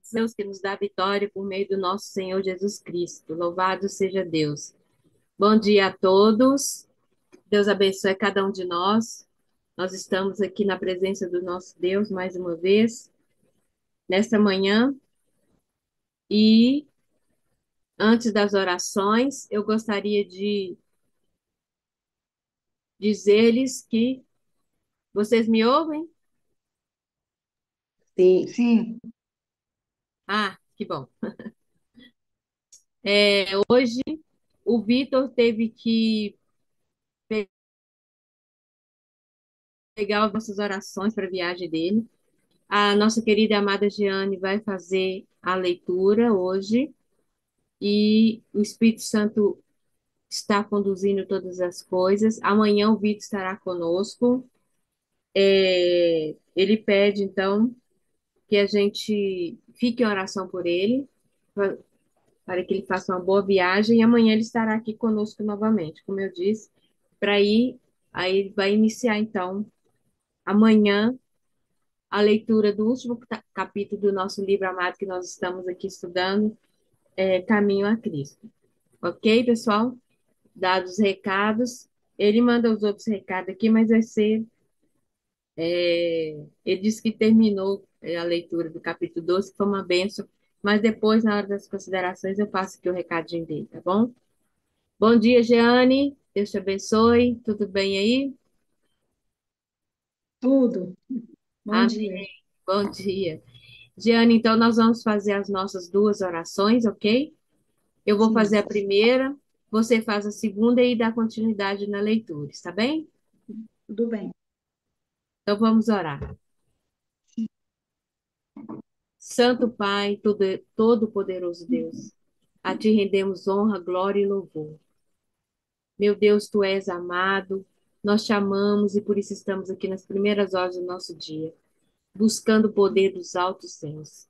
Deus que nos dá vitória por meio do nosso Senhor Jesus Cristo. Louvado seja Deus. Bom dia a todos. Deus abençoe cada um de nós. Nós estamos aqui na presença do nosso Deus mais uma vez, nesta manhã. E antes das orações, eu gostaria de dizer-lhes que vocês me ouvem? Sim, Sim, Ah, que bom. Hoje o Vitor teve que pegar as nossas orações para a viagem dele. A nossa querida e amada Jeane vai fazer a leitura hoje e o Espírito Santo está conduzindo todas as coisas. Amanhã o Vitor estará conosco. Ele pede, então, que a gente fique em oração por ele, pa- para que ele faça uma boa viagem. E amanhã ele estará aqui conosco novamente, como eu disse, para ir. Aí ele vai iniciar, então, amanhã a leitura do último capítulo do nosso livro amado que nós estamos aqui estudando, Caminho a Cristo. Ok, pessoal? Dados os recados. Ele manda os outros recados aqui, mas vai ser. Ele disse que terminou a leitura do capítulo 12, que foi uma bênção, mas depois, na hora das considerações, eu passo aqui o recadinho dele, tá bom? Bom dia, Jeane. Deus te abençoe. Tudo bem aí? tudo. Bom Amém. dia. Bom dia. Jeane, então nós vamos fazer as nossas duas orações, ok? Eu vou fazer Sim, a primeira, você faz a segunda e dá continuidade na leitura, está bem? tudo bem. Então vamos orar. Santo Pai, todo-poderoso Deus, a ti rendemos honra, glória e louvor. Meu Deus, tu és amado, nós te amamos e por isso estamos aqui nas primeiras horas do nosso dia, buscando o poder dos altos céus.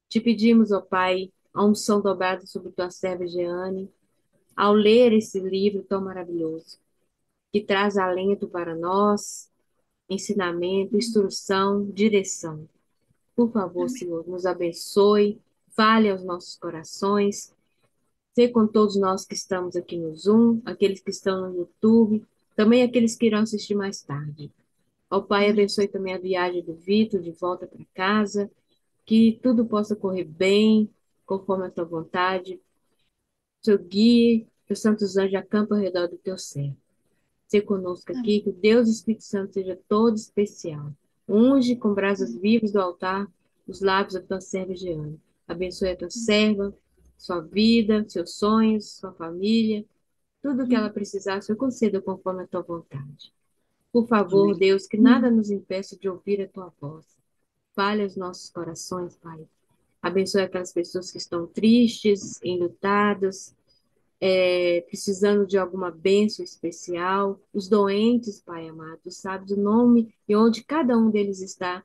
Te pedimos, ó Pai, a unção dobrada sobre tua serva Jeane, ao ler esse livro tão maravilhoso, que traz alento para nós, ensinamento, instrução, direção. Por favor, Amém. Senhor, nos abençoe, fale aos nossos corações, seja com todos nós que estamos aqui no Zoom, aqueles que estão no YouTube, também aqueles que irão assistir mais tarde. Ó Pai, Amém. abençoe também a viagem do Vitor de volta para casa, que tudo possa correr bem, conforme a tua vontade. Seu guie, que os santos anjos acampam ao redor do teu servo. Ser conosco aqui, Amém. que o Deus Espírito Santo seja todo especial. Unge com brasas vivas do altar os lábios da tua serva Jeane. Abençoe a tua serva, sua vida, seus sonhos, sua família, tudo o que ela precisar, Senhor, conceda conforme a tua vontade. Por favor, Amém. Deus, que nada nos impeça de ouvir a tua voz. Fale aos nossos corações, Pai. Abençoe aquelas pessoas que estão tristes, enlutadas, precisando de alguma bênção especial, os doentes, Pai amado, tu sabes o nome e onde cada um deles está,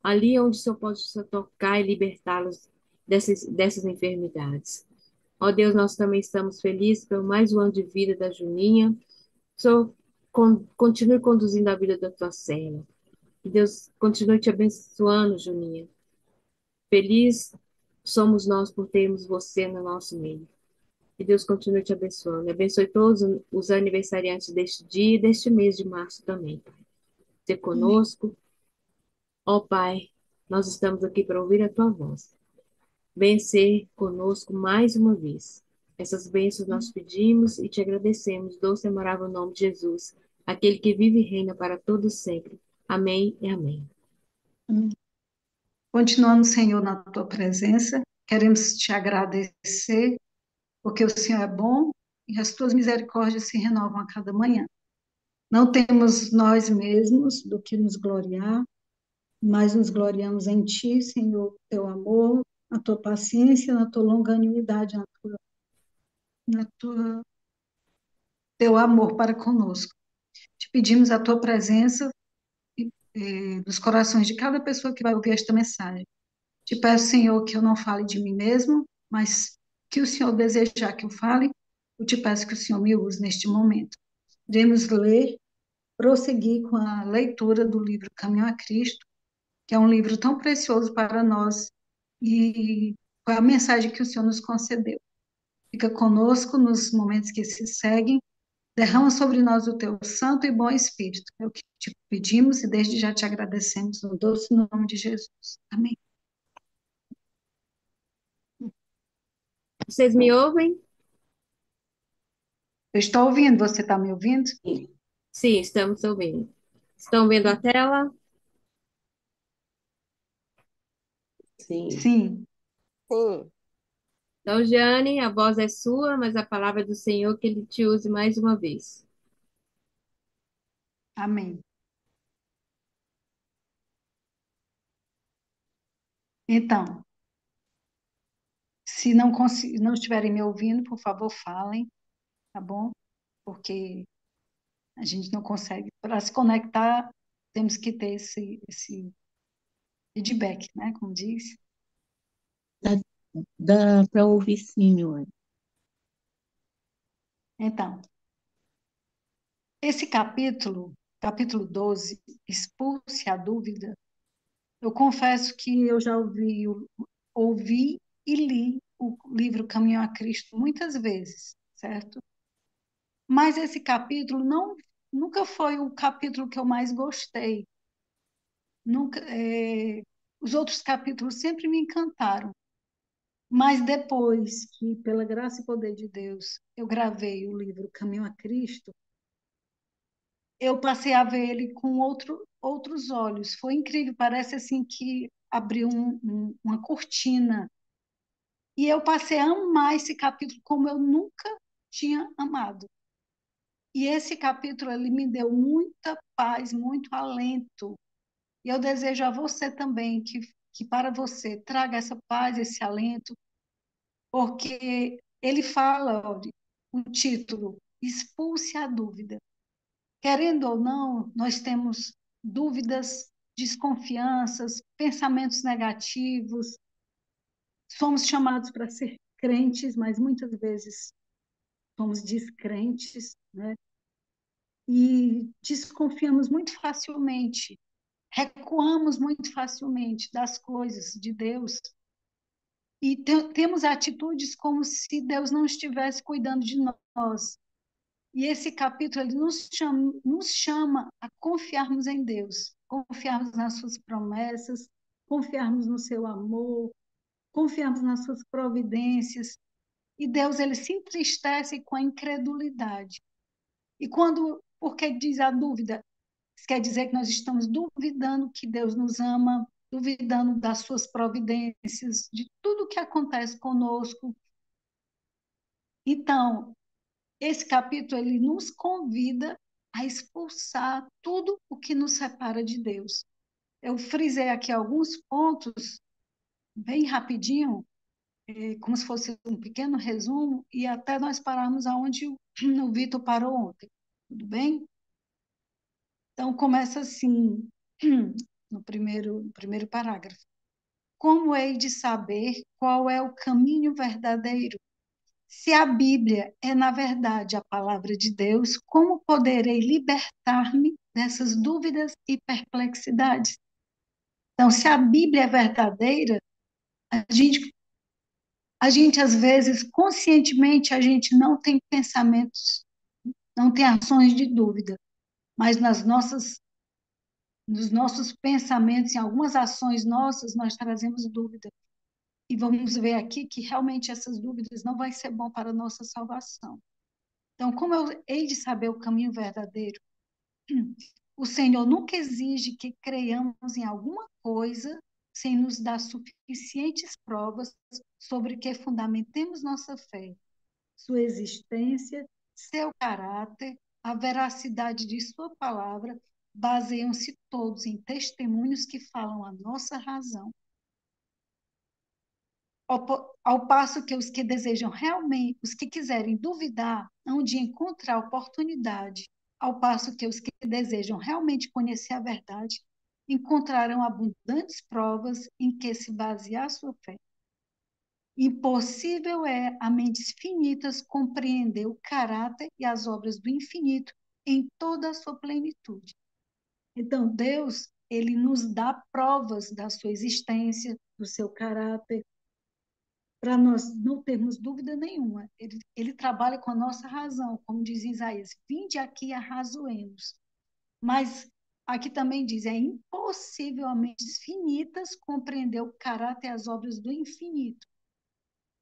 ali onde o Senhor pode só tocar e libertá-los dessas enfermidades. Ó Deus, nós também estamos felizes pelo mais um ano de vida da Juninha. Senhor, continue conduzindo a vida da tua serva. Que Deus continue te abençoando, Juninha. Feliz somos nós por termos você no nosso meio. Que Deus continue te abençoando. Abençoe todos os aniversariantes deste dia e deste mês de março também, Pai. Ser Amém. conosco. Ó Pai, nós estamos aqui para ouvir a tua voz. Vem ser conosco mais uma vez. Essas bênçãos nós pedimos e te agradecemos, doce e amável nome de Jesus, aquele que vive e reina para todos sempre. Amém e amém. Amém. Continuando, Senhor, na tua presença, queremos te agradecer, porque o Senhor é bom e as tuas misericórdias se renovam a cada manhã. Não temos nós mesmos do que nos gloriar, mas nos gloriamos em ti, Senhor, teu amor, na tua paciência, na tua longanimidade, na tua teu amor para conosco. Te pedimos a tua presença nos corações de cada pessoa que vai ouvir esta mensagem. Te peço, Senhor, que eu não fale de mim mesmo, mas que o Senhor desejar que eu fale, eu te peço que o Senhor me use neste momento. Iremos ler, prosseguir com a leitura do livro Caminho a Cristo, que é um livro tão precioso para nós e foi a mensagem que o Senhor nos concedeu. Fica conosco nos momentos que se seguem. Derrama sobre nós o teu santo e bom Espírito. É o que te pedimos e desde já te agradecemos no doce nome de Jesus. Amém. Vocês me ouvem? Eu estou ouvindo, você está me ouvindo? Sim, estamos ouvindo. Estão vendo a tela? Sim. Sim, Sim. Então, Jeane, a voz é sua, mas a palavra é do Senhor que Ele te use mais uma vez. amém. Então, se não estiverem me ouvindo, por favor, falem, tá bom? Porque a gente não consegue. Para se conectar, temos que ter esse feedback, né? Como diz. Dá, dá para ouvir sim, Luane. Então, esse capítulo 12, Expulse a Dúvida, eu confesso que eu já ouvi e li o livro Caminho a Cristo muitas vezes, certo? Mas esse capítulo nunca foi o capítulo que eu mais gostei. Nunca, os outros capítulos sempre me encantaram. Mas depois que, pela graça e poder de Deus, eu gravei o livro Caminho a Cristo, eu passei a ver ele com outros olhos. Foi incrível, parece assim que abriu uma cortina. E eu passei a amar esse capítulo como eu nunca tinha amado. E esse capítulo ele me deu muita paz, muito alento. E eu desejo a você também que para você traga essa paz, esse alento, porque ele fala, olha, o título, Expulse a Dúvida. Querendo ou não, nós temos dúvidas, desconfianças, pensamentos negativos, somos chamados para ser crentes, mas muitas vezes somos descrentes, né? E desconfiamos muito facilmente, recuamos muito facilmente das coisas de Deus e temos atitudes como se Deus não estivesse cuidando de nós. E esse capítulo ele nos chama a confiarmos em Deus, confiarmos nas suas promessas, confiarmos no seu amor, confiarmos nas suas providências. E Deus ele se entristece com a incredulidade. E porque diz a dúvida, isso quer dizer que nós estamos duvidando que Deus nos ama, duvidando das suas providências, de tudo que acontece conosco. Então, esse capítulo ele nos convida a expulsar tudo o que nos separa de Deus. Eu frisei aqui alguns pontos, bem rapidinho, como se fosse um pequeno resumo, e até nós pararmos aonde o Vitor parou ontem. Tudo bem? Então, começa assim, no primeiro parágrafo. Como hei de saber qual é o caminho verdadeiro? Se a Bíblia é, na verdade, a palavra de Deus, como poderei libertar-me dessas dúvidas e perplexidades? Então, se a Bíblia é verdadeira, a gente às vezes, conscientemente, a gente não tem pensamentos, não tem ações de dúvida, mas nos nossos pensamentos, em algumas ações nossas, nós trazemos dúvida. E vamos ver aqui que realmente essas dúvidas não vai ser bom para a nossa salvação. Então, como eu hei de saber o caminho verdadeiro? O Senhor nunca exige que creiamos em alguma coisa sem nos dar suficientes provas sobre que fundamentemos nossa fé, sua existência, seu caráter, a veracidade de sua palavra, baseiam-se todos em testemunhos que falam a nossa razão. Ao passo que os que desejam realmente, os que quiserem duvidar, hão de encontrar oportunidade, ao passo que os que desejam realmente conhecer a verdade, encontrarão abundantes provas em que se basear sua fé. Impossível é a mentes finitas compreender o caráter e as obras do infinito em toda a sua plenitude. Então, Deus, ele nos dá provas da sua existência, do seu caráter, para nós não termos dúvida nenhuma. Ele trabalha com a nossa razão, como diz Isaías, vinde aqui e arrazoemos. Mas aqui também diz, é impossível a mentes finitas compreender o caráter e as obras do infinito.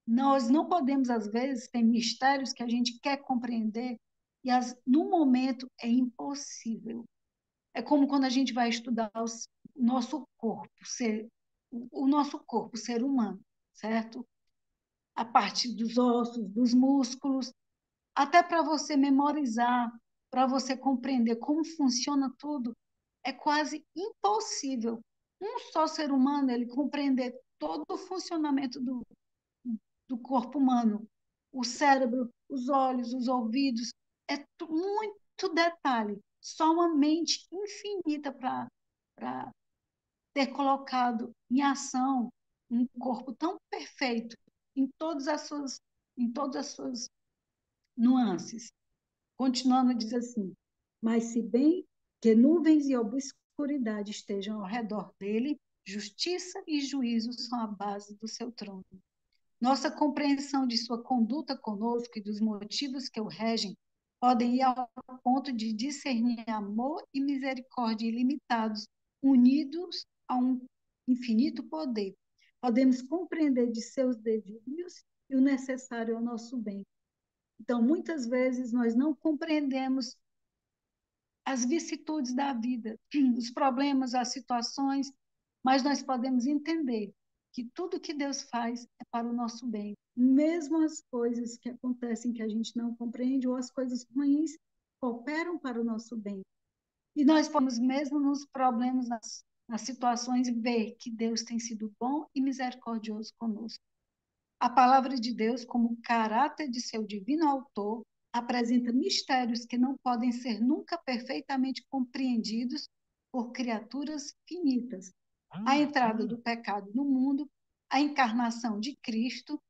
Nós não podemos, às vezes, tem mistérios que a gente quer compreender e, no momento, é impossível. É como quando a gente vai estudar o nosso corpo, o nosso corpo, o ser humano, certo? A parte dos ossos, dos músculos, até para você memorizar, para você compreender como funciona tudo, é quase impossível. Um só ser humano, ele compreender todo o funcionamento do corpo humano, o cérebro, os olhos, os ouvidos, é muito detalhe. Só uma mente infinita para ter colocado em ação um corpo tão perfeito em todas as suas nuances. Continuando, diz assim: mas se bem que nuvens e obscuridade estejam ao redor dele, justiça e juízo são a base do seu trono. Nossa compreensão de sua conduta conosco e dos motivos que o regem podem ir ao ponto de discernir amor e misericórdia ilimitados, unidos a um infinito poder. Podemos compreender de seus desígnios e o necessário ao nosso bem. Então, muitas vezes, nós não compreendemos as vicissitudes da vida, os problemas, as situações, mas nós podemos entender que tudo que Deus faz é para o nosso bem. Mesmo as coisas que acontecem que a gente não compreende, ou as coisas ruins, cooperam para o nosso bem. E nós podemos, mesmo nos problemas, nas situações, ver que Deus tem sido bom e misericordioso conosco. A palavra de Deus, como caráter de seu divino autor, apresenta mistérios que não podem ser nunca perfeitamente compreendidos por criaturas finitas. A entrada do pecado no mundo, a encarnação de Cristo,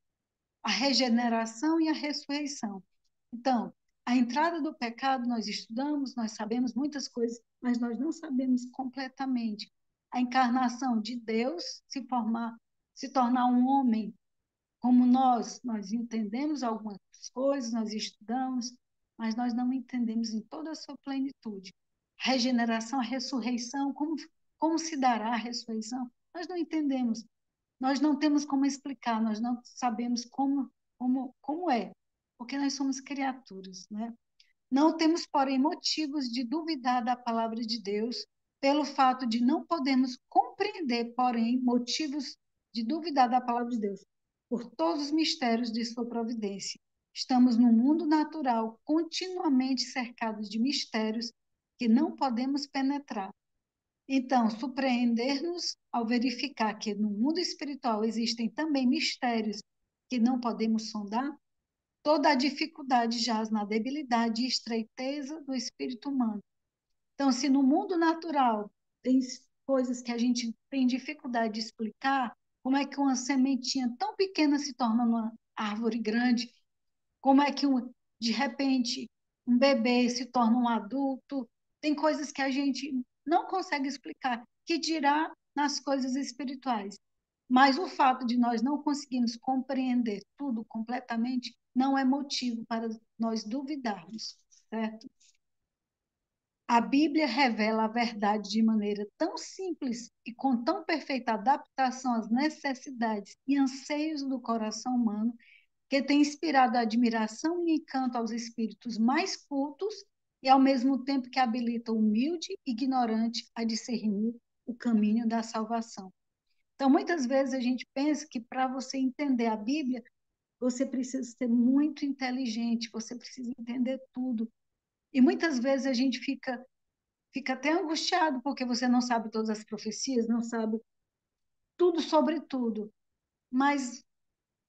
a regeneração e a ressurreição. Então, a entrada do pecado nós estudamos, nós sabemos muitas coisas, mas nós não sabemos completamente. A encarnação de Deus se tornar um homem como nós entendemos algumas coisas, nós estudamos, mas nós não entendemos em toda a sua plenitude. A regeneração, a ressurreição, como se dará a ressurreição? Nós não entendemos, nós não temos como explicar, nós não sabemos como é, porque nós somos criaturas, né? Não temos, porém, motivos de duvidar da palavra de Deus, pelo fato de não podermos compreender, porém, motivos de duvidar da palavra de Deus, por todos os mistérios de sua providência. Estamos no mundo natural, continuamente cercados de mistérios que não podemos penetrar. Então, surpreender-nos ao verificar que no mundo espiritual existem também mistérios que não podemos sondar. Toda a dificuldade jaz na debilidade e estreiteza do espírito humano. Então, se no mundo natural tem coisas que a gente tem dificuldade de explicar, como é que uma sementinha tão pequena se torna uma árvore grande? Como é que, de repente, um bebê se torna um adulto? Tem coisas que a gente não consegue explicar, que dirá nas coisas espirituais. Mas o fato de nós não conseguirmos compreender tudo completamente não é motivo para nós duvidarmos, certo? A Bíblia revela a verdade de maneira tão simples e com tão perfeita adaptação às necessidades e anseios do coração humano, que tem inspirado admiração e encanto aos espíritos mais cultos e, ao mesmo tempo, que habilita o humilde e ignorante a discernir o caminho da salvação. Então, muitas vezes a gente pensa que para você entender a Bíblia, você precisa ser muito inteligente, você precisa entender tudo. E muitas vezes a gente fica até angustiado, porque você não sabe todas as profecias, não sabe tudo sobre tudo. Mas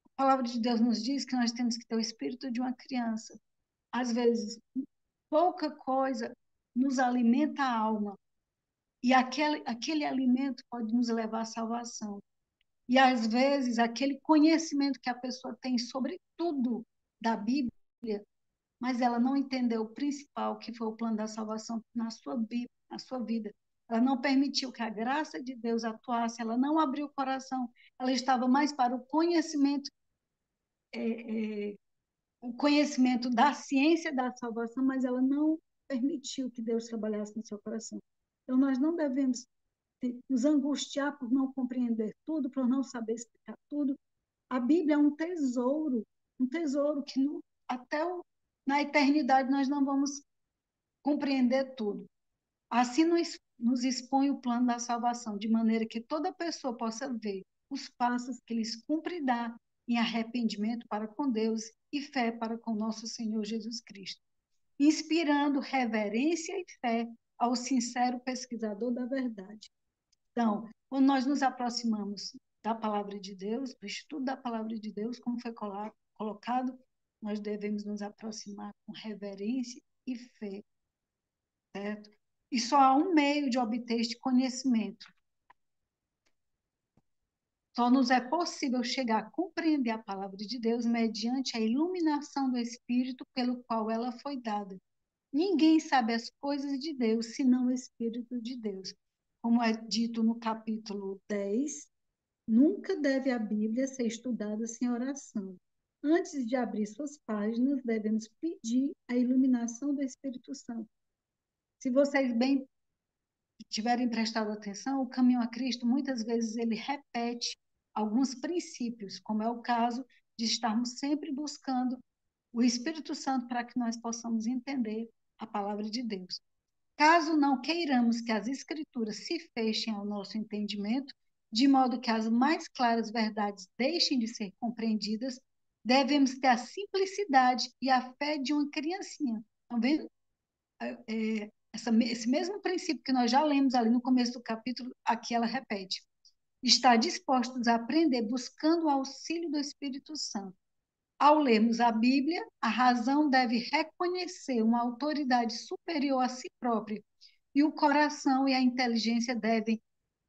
a palavra de Deus nos diz que nós temos que ter o espírito de uma criança. Às vezes, pouca coisa nos alimenta a alma, e aquele alimento pode nos levar à salvação. E, às vezes, aquele conhecimento que a pessoa tem sobre tudo da Bíblia, mas ela não entendeu o principal, que foi o plano da salvação na sua vida. ela não permitiu que a graça de Deus atuasse, ela não abriu o coração, ela estava mais para o conhecimento da ciência da salvação, mas ela não permitiu que Deus trabalhasse no seu coração. Então, nós não devemos nos angustiar por não compreender tudo, por não saber explicar tudo. A Bíblia é um tesouro que na eternidade nós não vamos compreender tudo. Assim nos expõe o plano da salvação, de maneira que toda pessoa possa ver os passos que lhes cumpre dar em arrependimento para com Deus e fé para com nosso Senhor Jesus Cristo, inspirando reverência e fé ao sincero pesquisador da verdade. Então, quando nós nos aproximamos da palavra de Deus, do estudo da palavra de Deus, como foi colocado, nós devemos nos aproximar com reverência e fé, certo? E só há um meio de obter este conhecimento. Só nos é possível chegar a compreender a palavra de Deus mediante a iluminação do Espírito pelo qual ela foi dada. Ninguém sabe as coisas de Deus senão o Espírito de Deus. Como é dito no capítulo 10, nunca deve a Bíblia ser estudada sem oração. Antes de abrir suas páginas, devemos pedir a iluminação do Espírito Santo. Se vocês bem tiverem prestado atenção, o caminho a Cristo, muitas vezes, ele repete alguns princípios, como é o caso de estarmos sempre buscando o Espírito Santo para que nós possamos entender a palavra de Deus. Caso não queiramos que as Escrituras se fechem ao nosso entendimento, de modo que as mais claras verdades deixem de ser compreendidas, devemos ter a simplicidade e a fé de uma criancinha. Estão vendo? Esse mesmo princípio que nós já lemos ali no começo do capítulo, aqui ela repete. Está dispostos a aprender buscando o auxílio do Espírito Santo. Ao lermos a Bíblia, a razão deve reconhecer uma autoridade superior a si própria e o coração e a inteligência devem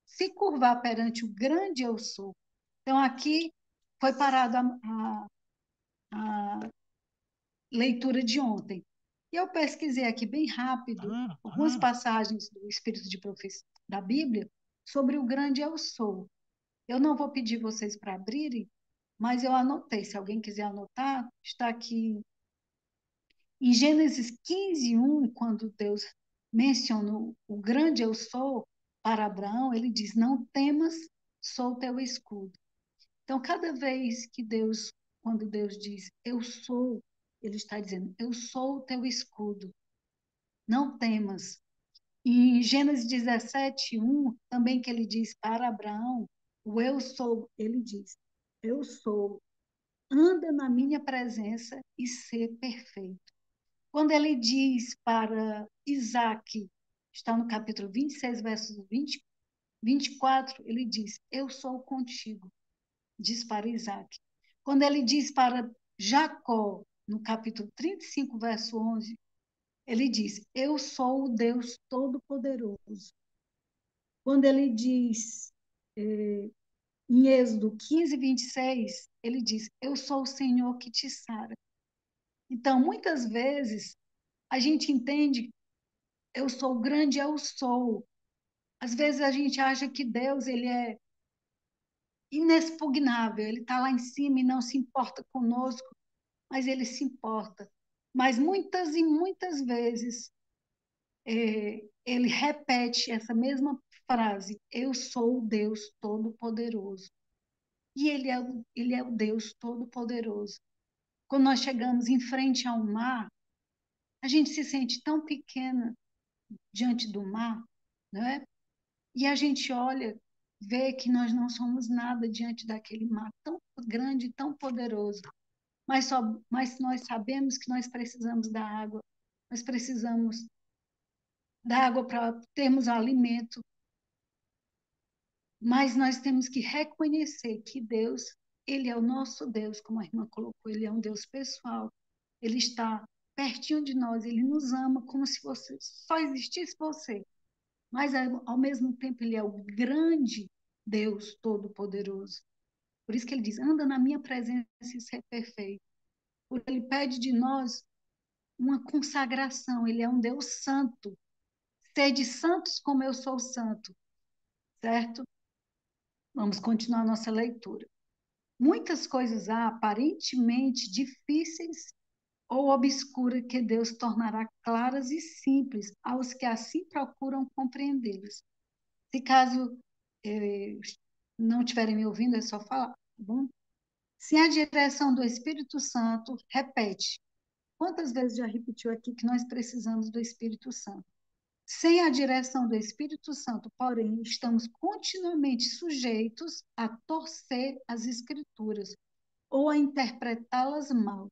se curvar perante o grande eu sou. Então, aqui foi parada a leitura de ontem. E eu pesquisei aqui bem rápido algumas passagens do Espírito de Profecia da Bíblia sobre o grande eu sou. Eu não vou pedir vocês para abrirem, mas eu anotei. Se alguém quiser anotar, está aqui em Gênesis 15:1, quando Deus mencionou o grande eu sou para Abraão, ele diz: não temas, sou teu escudo. Então, cada vez que quando Deus diz eu sou, ele está dizendo: eu sou o teu escudo, não temas. E em Gênesis 17:1, também que ele diz para Abraão, o eu sou, ele diz: eu sou, anda na minha presença e ser perfeito. Quando ele diz para Isaac, está no capítulo 26, versos 24, ele diz: eu sou contigo, diz para Isaac. Quando ele diz para Jacó, no capítulo 35, verso 11, ele diz: eu sou o Deus Todo-Poderoso. Quando ele diz, em Êxodo 15:26, ele diz: eu sou o Senhor que te sara. Então, muitas vezes, a gente entende: eu sou o grande, eu sou. Às vezes a gente acha que Deus ele é inexpugnável, ele está lá em cima e não se importa conosco, mas ele se importa. Mas muitas e muitas vezes ele repete essa mesma frase: eu sou o Deus Todo-Poderoso. E ele é o Deus Todo-Poderoso. Quando nós chegamos em frente ao mar, a gente se sente tão pequena diante do mar, não é? E a gente olha, vê que nós não somos nada diante daquele mar tão grande, tão poderoso. Mas nós sabemos que nós precisamos da água, nós precisamos da água para termos alimento. Mas nós temos que reconhecer que Deus, ele é o nosso Deus, como a irmã colocou, ele é um Deus pessoal. Ele está pertinho de nós, ele nos ama como se só existisse você. Mas, ao mesmo tempo, ele é o grande Deus Todo-Poderoso. Por isso que ele diz: anda na minha presença e ser perfeito. Porque ele pede de nós uma consagração. Ele é um Deus santo. Sede santos como eu sou santo, certo? Vamos continuar nossa leitura. Muitas coisas há aparentemente difíceis ou obscuras que Deus tornará claras e simples aos que assim procuram compreendê-las. Se caso eh, não estiverem me ouvindo, é só falar, tá bom? Sem a direção do Espírito Santo, repete. Quantas vezes já repetiu aqui que nós precisamos do Espírito Santo? Sem a direção do Espírito Santo, porém, estamos continuamente sujeitos a torcer as Escrituras ou a interpretá-las mal.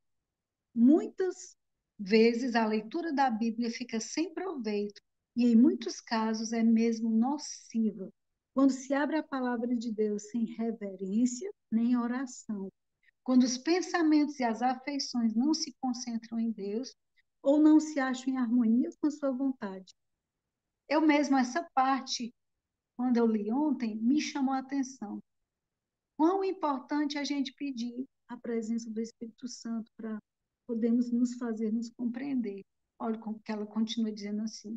Muitas vezes a leitura da Bíblia fica sem proveito e, em muitos casos, é mesmo nociva, quando se abre a palavra de Deus sem reverência nem oração, quando os pensamentos e as afeições não se concentram em Deus ou não se acham em harmonia com a sua vontade. Eu mesmo, essa parte, quando eu li ontem, me chamou a atenção. Quão importante a gente pedir a presença do Espírito Santo para podermos nos fazer nos compreender. Olha como que ela continua dizendo assim.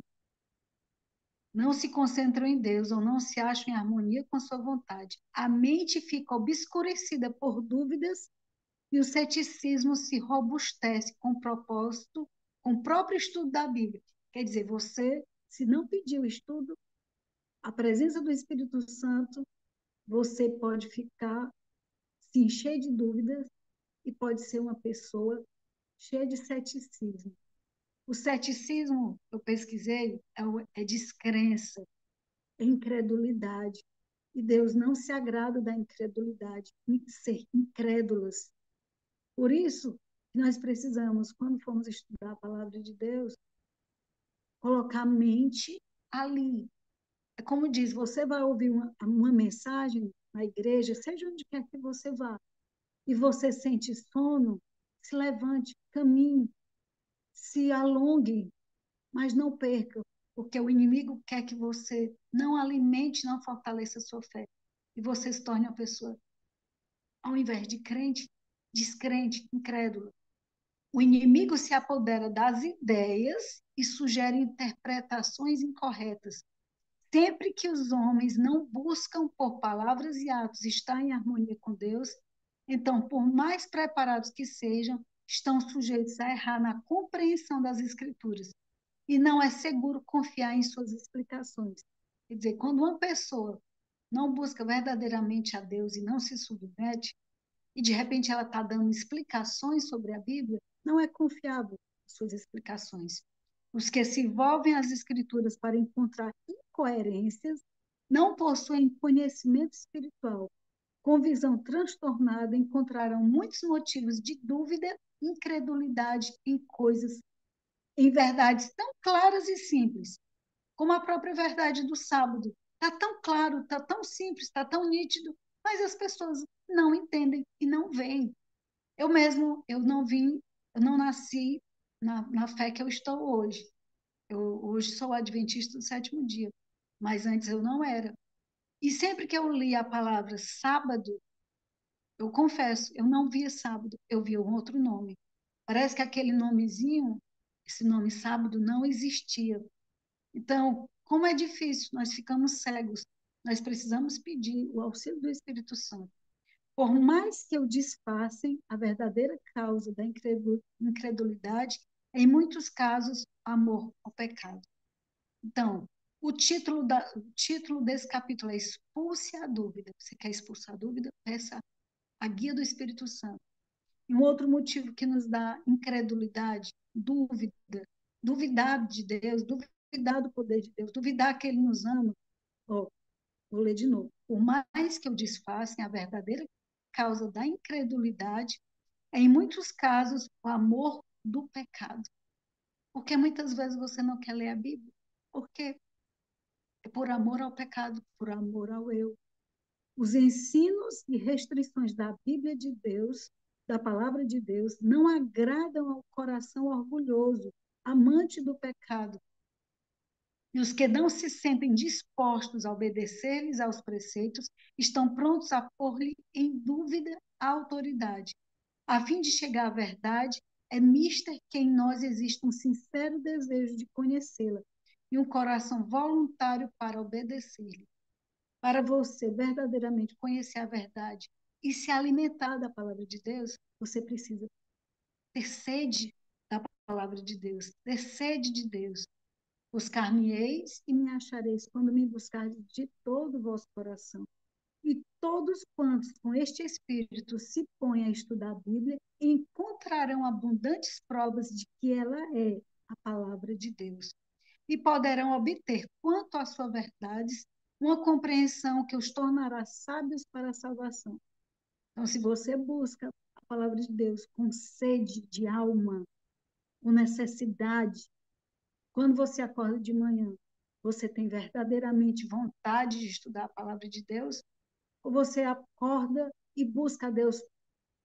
Não se concentram em Deus ou não se acham em harmonia com a sua vontade. A mente fica obscurecida por dúvidas e o ceticismo se robustece com o propósito, com o próprio estudo da Bíblia. Quer dizer, você, se não pedir o estudo, a presença do Espírito Santo, você pode ficar, sim, cheio de dúvidas e pode ser uma pessoa cheia de ceticismo. O ceticismo, eu pesquisei, é descrença, é incredulidade. E Deus não se agrada da incredulidade, ser incrédulos. Por isso, nós precisamos, quando formos estudar a palavra de Deus, colocar a mente ali. É como diz, você vai ouvir uma mensagem na igreja, seja onde quer que você vá, e você sente sono, se levante, caminhe, se alongue, mas não perca, porque o inimigo quer que você não alimente, não fortaleça a sua fé, e você se torne uma pessoa, ao invés de crente, descrente, incrédulo. O inimigo se apodera das ideias e sugere interpretações incorretas. Sempre que os homens não buscam por palavras e atos estar em harmonia com Deus, então, por mais preparados que sejam, estão sujeitos a errar na compreensão das Escrituras. E não é seguro confiar em suas explicações. Quer dizer, quando uma pessoa não busca verdadeiramente a Deus e não se submete, e de repente ela está dando explicações sobre a Bíblia, não é confiável as suas explicações. Os que se envolvem às Escrituras para encontrar incoerências não possuem conhecimento espiritual. Com visão transtornada, encontrarão muitos motivos de dúvida e incredulidade em coisas, em verdades tão claras e simples, como a própria verdade do sábado. Está tão claro, está tão simples, está tão nítido, mas as pessoas não entendem e não veem. Eu mesmo, eu não nasci na fé que eu estou hoje. Eu hoje sou adventista do sétimo dia, mas antes eu não era. E sempre que eu li a palavra sábado, eu confesso, eu não via sábado, eu via um outro nome. Parece que aquele nomezinho, esse nome sábado, não existia. Então, como é difícil, nós ficamos cegos, nós precisamos pedir o auxílio do Espírito Santo. Por mais que eu disfarcem a verdadeira causa da incredulidade, em muitos casos, amor ao pecado. Então, o título desse capítulo é Expulse a Dúvida. Você quer expulsar a dúvida? Peça a guia do Espírito Santo. E um outro motivo que nos dá incredulidade, dúvida, duvidar de Deus, duvidar do poder de Deus, duvidar que Ele nos ama. Oh, vou ler de novo. Por mais que eu disfarcem a verdadeira causa da incredulidade, é, em muitos casos, o amor do pecado. Porque muitas vezes você não quer ler a Bíblia. Por quê? É por amor ao pecado, por amor ao eu. Os ensinos e restrições da Bíblia de Deus, da palavra de Deus, não agradam ao coração orgulhoso, amante do pecado. E os que não se sentem dispostos a obedecer-lhes aos preceitos estão prontos a pôr-lhe em dúvida a autoridade. A fim de chegar à verdade, é mister que em nós existe um sincero desejo de conhecê-la, e um coração voluntário para obedecer-lhe. Para você verdadeiramente conhecer a verdade e se alimentar da palavra de Deus, você precisa ter sede da palavra de Deus, ter sede de Deus. Buscar-me-eis e me achareis quando me buscardes de todo o vosso coração. E todos quantos com este espírito se põem a estudar a Bíblia encontrarão abundantes provas de que ela é a palavra de Deus. E poderão obter, quanto às suas verdades, uma compreensão que os tornará sábios para a salvação. Então, se você busca a palavra de Deus com sede de alma, com necessidade, quando você acorda de manhã, você tem verdadeiramente vontade de estudar a palavra de Deus? Ou você acorda e busca a Deus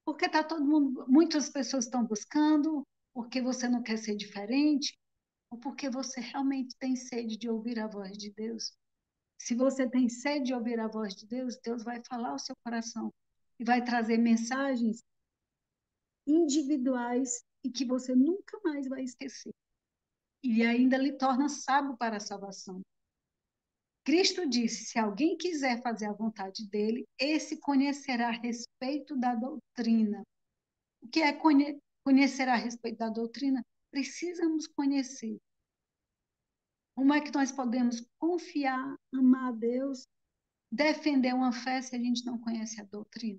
porque tá todo mundo, muitas pessoas estão buscando, porque você não quer ser diferente, ou porque você realmente tem sede de ouvir a voz de Deus? Se você tem sede de ouvir a voz de Deus, Deus vai falar ao seu coração e vai trazer mensagens individuais e que você nunca mais vai esquecer. E ainda lhe torna sábio para a salvação. Cristo disse: se alguém quiser fazer a vontade dele, esse conhecerá a respeito da doutrina. O que é conhecer a respeito da doutrina? Precisamos conhecer. Como é que nós podemos confiar, amar a Deus, defender uma fé se a gente não conhece a doutrina?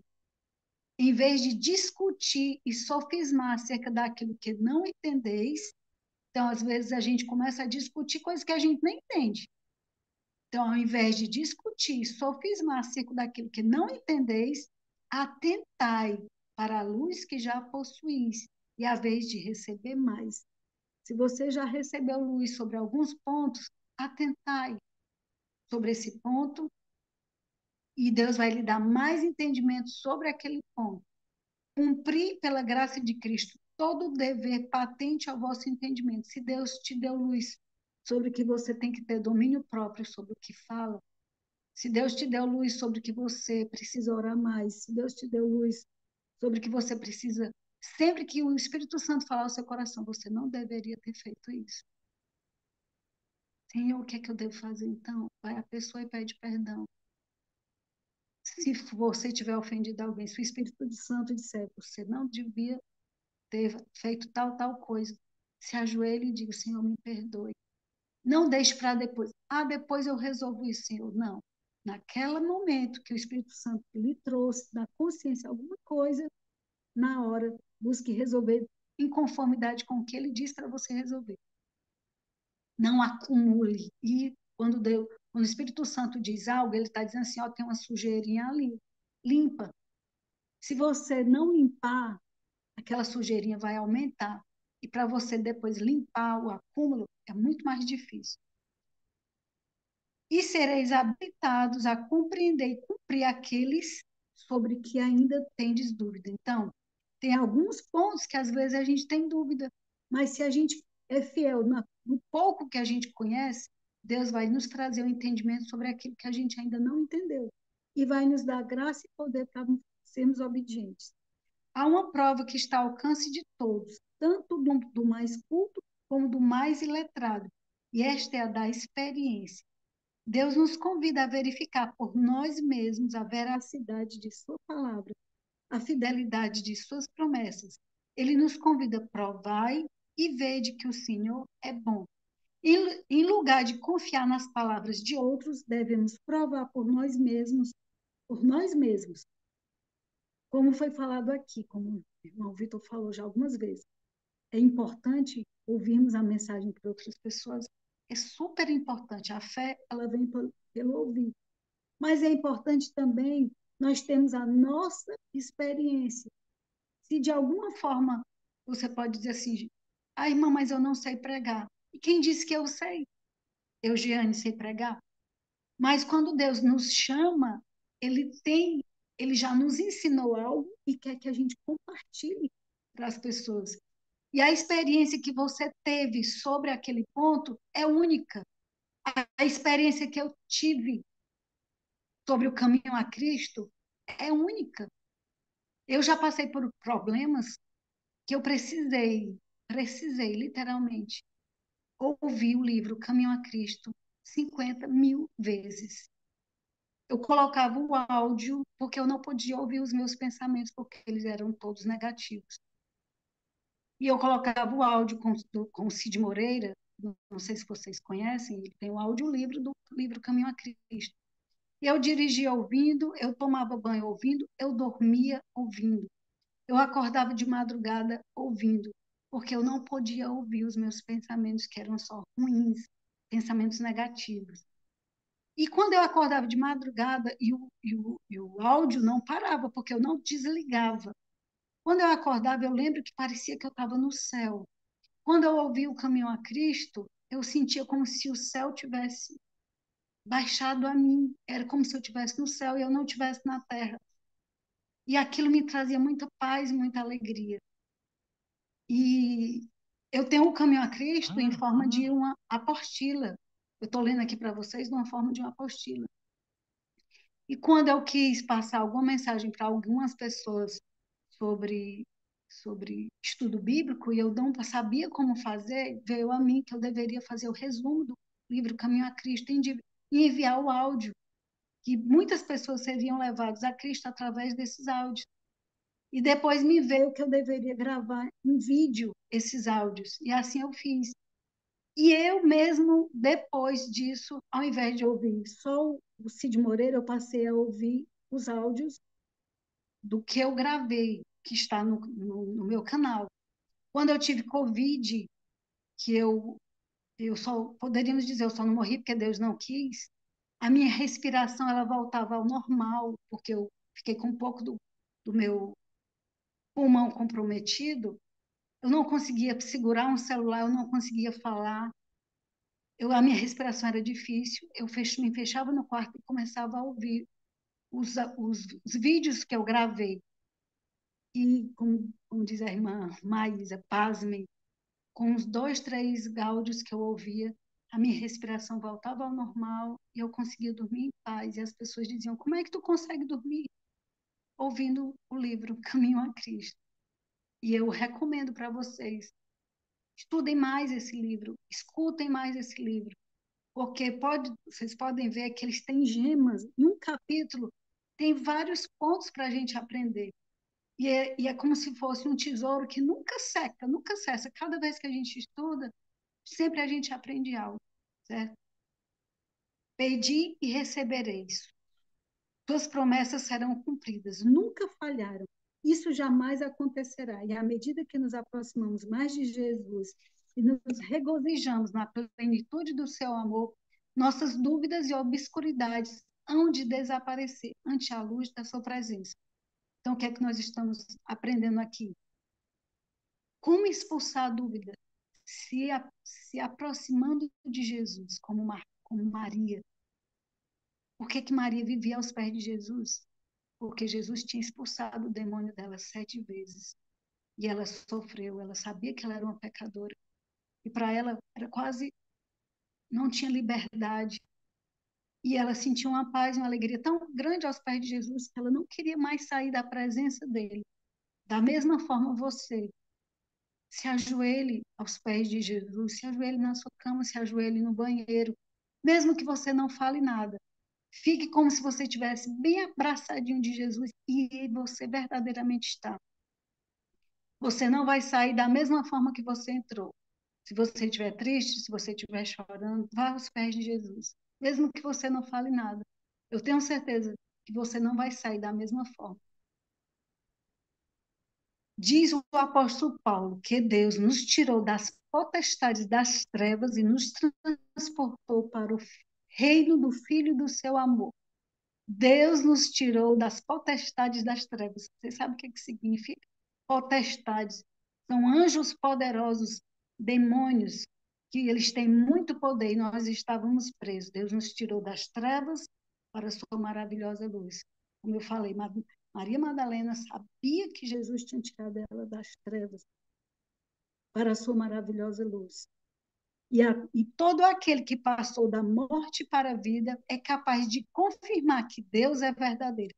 Em vez de discutir e sofismar acerca daquilo que não entendeis, então, às vezes, a gente começa a discutir coisas que a gente nem entende. Então, ao invés de discutir e sofismar acerca daquilo que não entendeis, atentai para a luz que já possuís, e a vez de receber mais. Se você já recebeu luz sobre alguns pontos, atentai sobre esse ponto, e Deus vai lhe dar mais entendimento sobre aquele ponto. Cumprir pela graça de Cristo todo o dever patente ao vosso entendimento. Se Deus te deu luz sobre que você tem que ter domínio próprio sobre o que fala, se Deus te deu luz sobre que você precisa orar mais, se Deus te deu luz sobre que você precisa, sempre que o Espírito Santo falar ao seu coração, você não deveria ter feito isso. Senhor, o que é que eu devo fazer então? Vai a pessoa e pede perdão. Se você tiver ofendido alguém, se o Espírito Santo disser, você não devia ter feito tal coisa, se ajoelhe e diga: Senhor, me perdoe. Não deixe para depois. Depois eu resolvo isso, Senhor. Não. Naquele momento que o Espírito Santo lhe trouxe da consciência alguma coisa, na hora, busque resolver em conformidade com o que ele diz para você resolver. Não acumule. E quando o Espírito Santo diz algo, ele está dizendo assim: tem uma sujeirinha ali. Limpa. Se você não limpar, aquela sujeirinha vai aumentar. E para você depois limpar o acúmulo, é muito mais difícil. E sereis habilitados a compreender e cumprir aqueles sobre que ainda tendes dúvida. Então, tem alguns pontos que às vezes a gente tem dúvida, mas se a gente é fiel no pouco que a gente conhece, Deus vai nos trazer o entendimento sobre aquilo que a gente ainda não entendeu e vai nos dar graça e poder para sermos obedientes. Há uma prova que está ao alcance de todos, tanto do mais culto como do mais iletrado, e esta é a da experiência. Deus nos convida a verificar por nós mesmos a veracidade de sua palavra, a fidelidade de suas promessas. Ele nos convida a provai e vede que o Senhor é bom. Em lugar de confiar nas palavras de outros, devemos provar por nós mesmos, como foi falado aqui, como o irmão Vitor falou já algumas vezes. É importante ouvirmos a mensagem de outras pessoas. É super importante. A fé, ela vem pelo ouvir. Mas é importante também nós termos a nossa experiência. Se de alguma forma você pode dizer assim: irmã, mas eu não sei pregar. E quem disse que eu sei? Eu, Giane, sei pregar. Mas quando Deus nos chama, ele já nos ensinou algo e quer que a gente compartilhe para as pessoas. E a experiência que você teve sobre aquele ponto é única. A experiência que eu tive sobre o caminho a Cristo é única. Eu já passei por problemas que eu precisei literalmente ouvi o livro Caminho a Cristo 50.000 vezes. Eu colocava o áudio, porque eu não podia ouvir os meus pensamentos, porque eles eram todos negativos. E eu colocava o áudio com o Cid Moreira, não sei se vocês conhecem, ele tem o audiolivro do livro Caminho a Cristo. E eu dirigia ouvindo, eu tomava banho ouvindo, eu dormia ouvindo. Eu acordava de madrugada ouvindo, porque eu não podia ouvir os meus pensamentos, que eram só ruins, pensamentos negativos. E quando eu acordava de madrugada e o áudio não parava, porque eu não desligava. Quando eu acordava, eu lembro que parecia que eu estava no céu. Quando eu ouvia o Caminho a Cristo, eu sentia como se o céu tivesse baixado a mim. Era como se eu estivesse no céu e eu não estivesse na terra. E aquilo me trazia muita paz, muita alegria. E eu tenho o Caminho a Cristo em forma de uma apostila. Eu estou lendo aqui para vocês numa forma de uma apostila. E quando eu quis passar alguma mensagem para algumas pessoas sobre estudo bíblico, e eu não sabia como fazer, veio a mim que eu deveria fazer o resumo do livro Caminho a Cristo e enviar o áudio, que muitas pessoas seriam levadas a Cristo através desses áudios. E depois me veio que eu deveria gravar em vídeo esses áudios, e assim eu fiz. E eu mesmo, depois disso, ao invés de ouvir só o Cid Moreira, eu passei a ouvir os áudios do que eu gravei, que está no meu canal. Quando eu tive Covid, que eu só, poderíamos dizer, eu só não morri porque Deus não quis, a minha respiração ela voltava ao normal, porque eu fiquei com um pouco do meu pulmão comprometido, eu não conseguia segurar um celular, eu não conseguia falar, a minha respiração era difícil, me fechava no quarto e começava a ouvir os vídeos que eu gravei. E, como diz a irmã Maísa, pasmem, com uns 2, 3 áudios que eu ouvia, a minha respiração voltava ao normal e eu conseguia dormir em paz. E as pessoas diziam, como é que tu consegue dormir? Ouvindo o livro Caminho a Cristo. E eu recomendo para vocês, estudem mais esse livro, escutem mais esse livro, porque vocês podem ver que eles têm gemas. Em um capítulo, tem vários pontos para a gente aprender. E é como se fosse um tesouro que nunca seca, nunca cessa. Cada vez que a gente estuda, sempre a gente aprende algo, certo? Pedi e recebereis. Tuas promessas serão cumpridas, nunca falharam. Isso jamais acontecerá. E à medida que nos aproximamos mais de Jesus e nos regozijamos na plenitude do seu amor, nossas dúvidas e obscuridades hão de desaparecer ante a luz da sua presença. Então, o que é que nós estamos aprendendo aqui? Como expulsar a dúvida? Se aproximando de Jesus, como Maria. Por que Maria vivia aos pés de Jesus? Porque Jesus tinha expulsado o demônio dela 7 vezes. E ela sofreu, ela sabia que ela era uma pecadora. E para ela era quase, não tinha liberdade. E ela sentia uma paz, uma alegria tão grande aos pés de Jesus que ela não queria mais sair da presença dele. Da mesma forma você, se ajoelhe aos pés de Jesus, se ajoelhe na sua cama, se ajoelhe no banheiro, mesmo que você não fale nada. Fique como se você estivesse bem abraçadinho de Jesus e você verdadeiramente está. Você não vai sair da mesma forma que você entrou. Se você estiver triste, se você estiver chorando, vá aos pés de Jesus, mesmo que você não fale nada. Eu tenho certeza que você não vai sair da mesma forma. Diz o apóstolo Paulo que Deus nos tirou das potestades das trevas e nos transportou para o reino do Filho do seu amor. Deus nos tirou das potestades das trevas. Você sabe o que significa? Potestades. São anjos poderosos, demônios, que eles têm muito poder e nós estávamos presos. Deus nos tirou das trevas para a sua maravilhosa luz. Como eu falei, Maria Madalena sabia que Jesus tinha tirado ela das trevas para a sua maravilhosa luz. E todo aquele que passou da morte para a vida é capaz de confirmar que Deus é verdadeiro.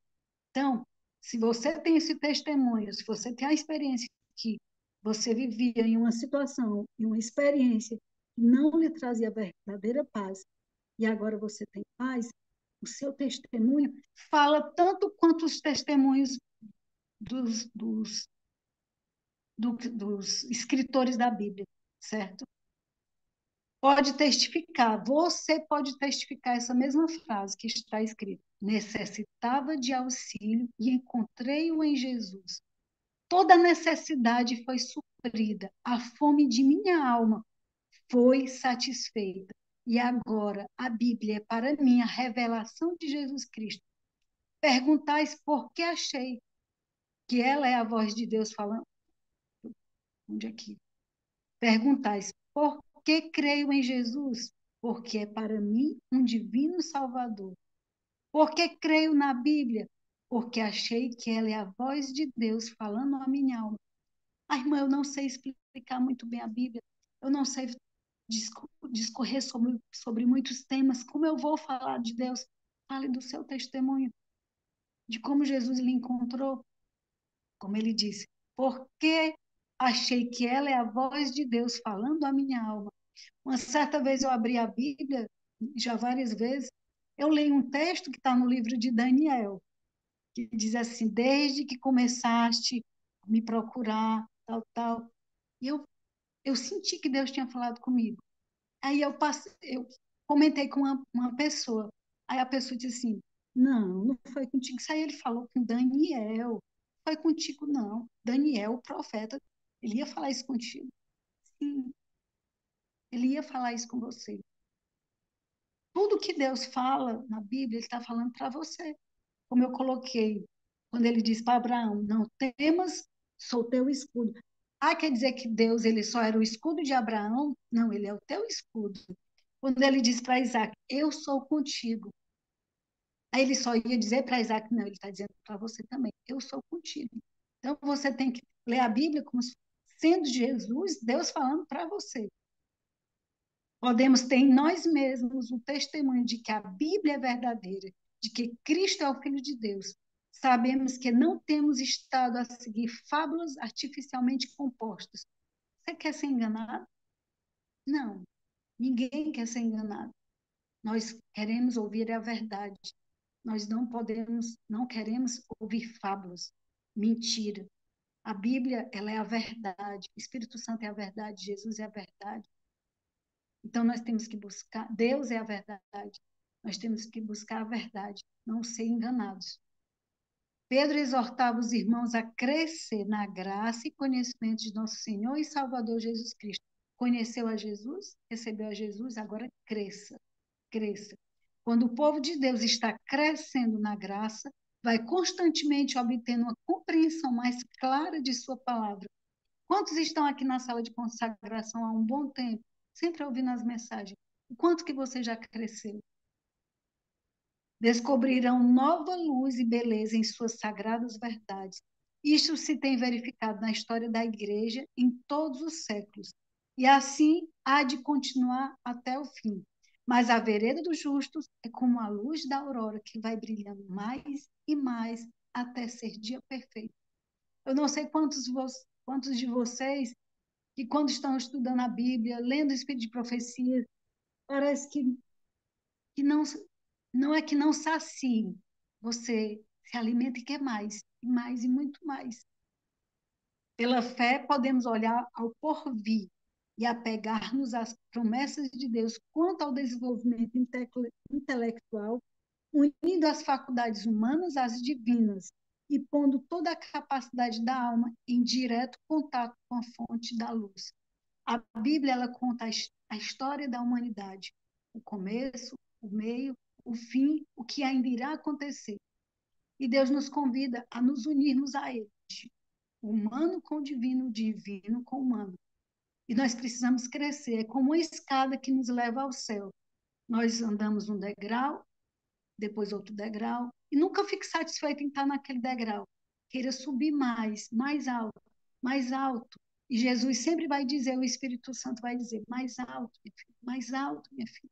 Então, se você tem esse testemunho, se você tem a experiência que você vivia em uma situação, em uma experiência não lhe trazia verdadeira paz, e agora você tem paz, o seu testemunho fala tanto quanto os testemunhos dos, dos, dos escritores da Bíblia, certo? Pode testificar, você pode testificar essa mesma frase que está escrita. Necessitava de auxílio e encontrei-o em Jesus. Toda necessidade foi suprida, a fome de minha alma foi satisfeita. E agora a Bíblia é para mim a revelação de Jesus Cristo. Perguntais por que achei que ela é a voz de Deus falando. Onde aqui? Perguntais por que creio em Jesus? Porque é para mim um divino Salvador. Por que creio na Bíblia? Porque achei que ela é a voz de Deus falando à minha alma. Ah, irmã, eu não sei explicar muito bem a Bíblia. Eu não sei discorrer sobre muitos temas. Como eu vou falar de Deus? Fale do seu testemunho, de como Jesus lhe encontrou. Como ele disse, porque achei que ela é a voz de Deus falando à minha alma. Uma certa vez eu abri a Bíblia, já várias vezes, eu leio um texto que está no livro de Daniel, que diz assim, desde que começaste a me procurar, tal, tal. E eu senti que Deus tinha falado comigo. Aí eu comentei com uma pessoa. Aí a pessoa disse assim, não foi contigo. Isso aí ele falou com Daniel. Não foi contigo, não. Daniel, o profeta, ele ia falar isso contigo. Sim, ele ia falar isso com você. Tudo que Deus fala na Bíblia, ele está falando para você. Como eu coloquei, quando ele diz para Abraão, não temas, sou teu escudo. Ah, quer dizer que Deus ele só era o escudo de Abraão? Não, ele é o teu escudo. Quando ele diz para Isaac, eu sou contigo. Aí ele só ia dizer para Isaac, não, ele está dizendo para você também, eu sou contigo. Então você tem que ler a Bíblia como sendo Jesus, Deus falando para você. Podemos ter em nós mesmos o testemunho de que a Bíblia é verdadeira, de que Cristo é o Filho de Deus. Sabemos que não temos estado a seguir fábulas artificialmente compostas. Você quer ser enganado? Não, ninguém quer ser enganado. Nós queremos ouvir a verdade. Nós não queremos ouvir fábulas, mentira. A Bíblia, ela é a verdade. O Espírito Santo é a verdade, Jesus é a verdade. Então nós temos que buscar, Deus é a verdade. Nós temos que buscar a verdade, não ser enganados. Pedro exortava os irmãos a crescer na graça e conhecimento de nosso Senhor e Salvador Jesus Cristo. Conheceu a Jesus, recebeu a Jesus, agora cresça, cresça. Quando o povo de Deus está crescendo na graça, vai constantemente obtendo uma compreensão mais clara de sua palavra. Quantos estão aqui na sala de consagração há um bom tempo, sempre ouvindo as mensagens? O quanto que você já cresceu? Descobrirão nova luz e beleza em suas sagradas verdades. Isto se tem verificado na história da igreja em todos os séculos, e assim há de continuar até o fim. Mas a vereda dos justos é como a luz da aurora que vai brilhando mais e mais até ser dia perfeito. Eu não sei quantos de vocês que quando estão estudando a Bíblia, lendo o Espírito de Profecia, parece que não é que não sacie, você se alimenta e quer mais, e mais e muito mais. Pela fé, podemos olhar ao porvir e apegar-nos às promessas de Deus quanto ao desenvolvimento intelectual, unindo as faculdades humanas às divinas e pondo toda a capacidade da alma em direto contato com a fonte da luz. A Bíblia ela conta a história da humanidade, o começo, o meio, o fim, o que ainda irá acontecer. E Deus nos convida a nos unirmos a Ele, humano com o divino, divino com o humano. E nós precisamos crescer, é como uma escada que nos leva ao céu. Nós andamos um degrau, depois outro degrau, e nunca fique satisfeito em estar naquele degrau. Queira subir mais, mais alto, mais alto. E Jesus sempre vai dizer, o Espírito Santo vai dizer, mais alto, minha filha, mais alto, minha filha.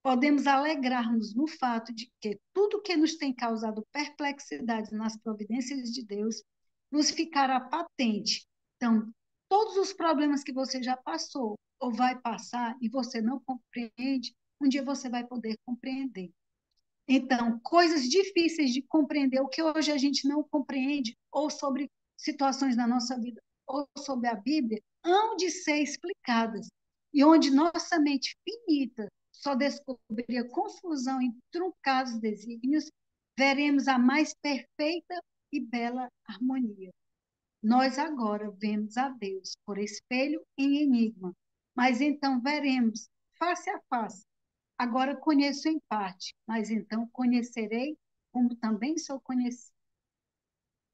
Podemos alegrar-nos no fato de que tudo que nos tem causado perplexidade nas providências de Deus nos ficará patente. Então, todos os problemas que você já passou, ou vai passar e você não compreende, um dia você vai poder compreender. Então, coisas difíceis de compreender, o que hoje a gente não compreende, ou sobre situações na nossa vida, ou sobre a Bíblia, hão de ser explicadas. E onde nossa mente finita só descobria confusão e truncados desígnios, veremos a mais perfeita e bela harmonia. Nós agora vemos a Deus por espelho em enigma, mas então veremos face a face. Agora conheço em parte, mas então conhecerei como também sou conhecido.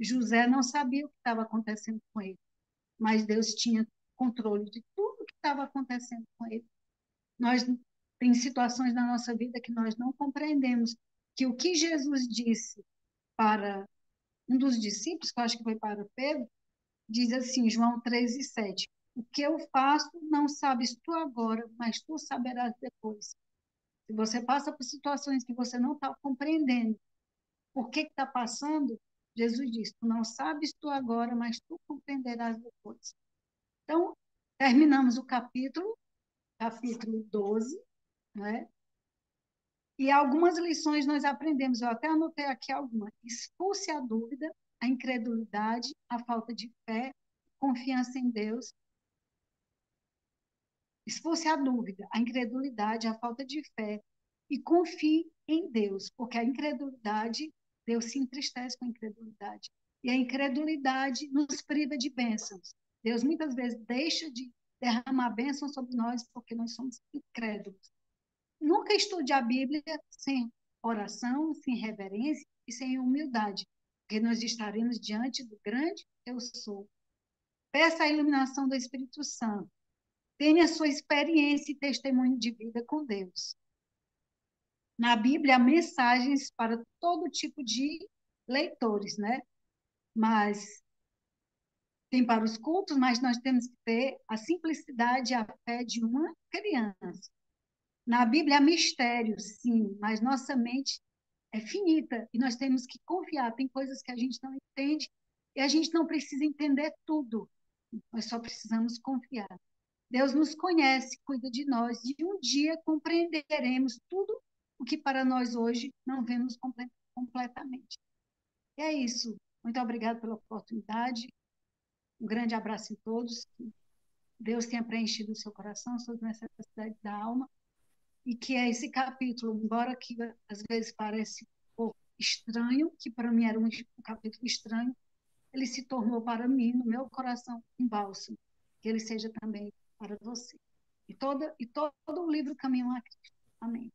José não sabia o que estava acontecendo com ele, mas Deus tinha controle de tudo o que estava acontecendo com ele. Nós tem situações na nossa vida que nós não compreendemos que o que Jesus disse para um dos discípulos, que eu acho que foi para Pedro, diz assim, João 13:7, o que eu faço não sabes tu agora, mas tu saberás depois. Se você passa por situações que você não está compreendendo, por que está passando, Jesus diz, tu não sabes tu agora, mas tu compreenderás depois. Então, terminamos o capítulo 12, né? E algumas lições nós aprendemos, eu até anotei aqui algumas. Expulse a dúvida, a incredulidade, a falta de fé, confiança em Deus. Expulse a dúvida, a incredulidade, a falta de fé e confie em Deus, porque a incredulidade, Deus se entristece com a incredulidade. E a incredulidade nos priva de bênçãos. Deus muitas vezes deixa de derramar bênçãos sobre nós porque nós somos incrédulos. Nunca estude a Bíblia sem oração, sem reverência e sem humildade, porque nós estaremos diante do grande eu sou. Peça a iluminação do Espírito Santo. Tenha sua experiência e testemunho de vida com Deus. Na Bíblia, há mensagens para todo tipo de leitores, né? Mas tem para os cultos, mas nós temos que ter a simplicidade e a fé de uma criança. Na Bíblia há mistérios, sim, mas nossa mente é finita e nós temos que confiar. Tem coisas que a gente não entende e a gente não precisa entender tudo. Nós só precisamos confiar. Deus nos conhece, cuida de nós e um dia compreenderemos tudo o que para nós hoje não vemos completamente. E é isso. Muito obrigada pela oportunidade. Um grande abraço em todos. Que Deus tenha preenchido o seu coração, suas necessidades da alma e que é esse capítulo, embora que às vezes pareça um pouco estranho, que para mim era um capítulo estranho, ele se tornou para mim, no meu coração, um bálsamo. Que ele seja também para você. E todo o livro caminha a Cristo. Amém.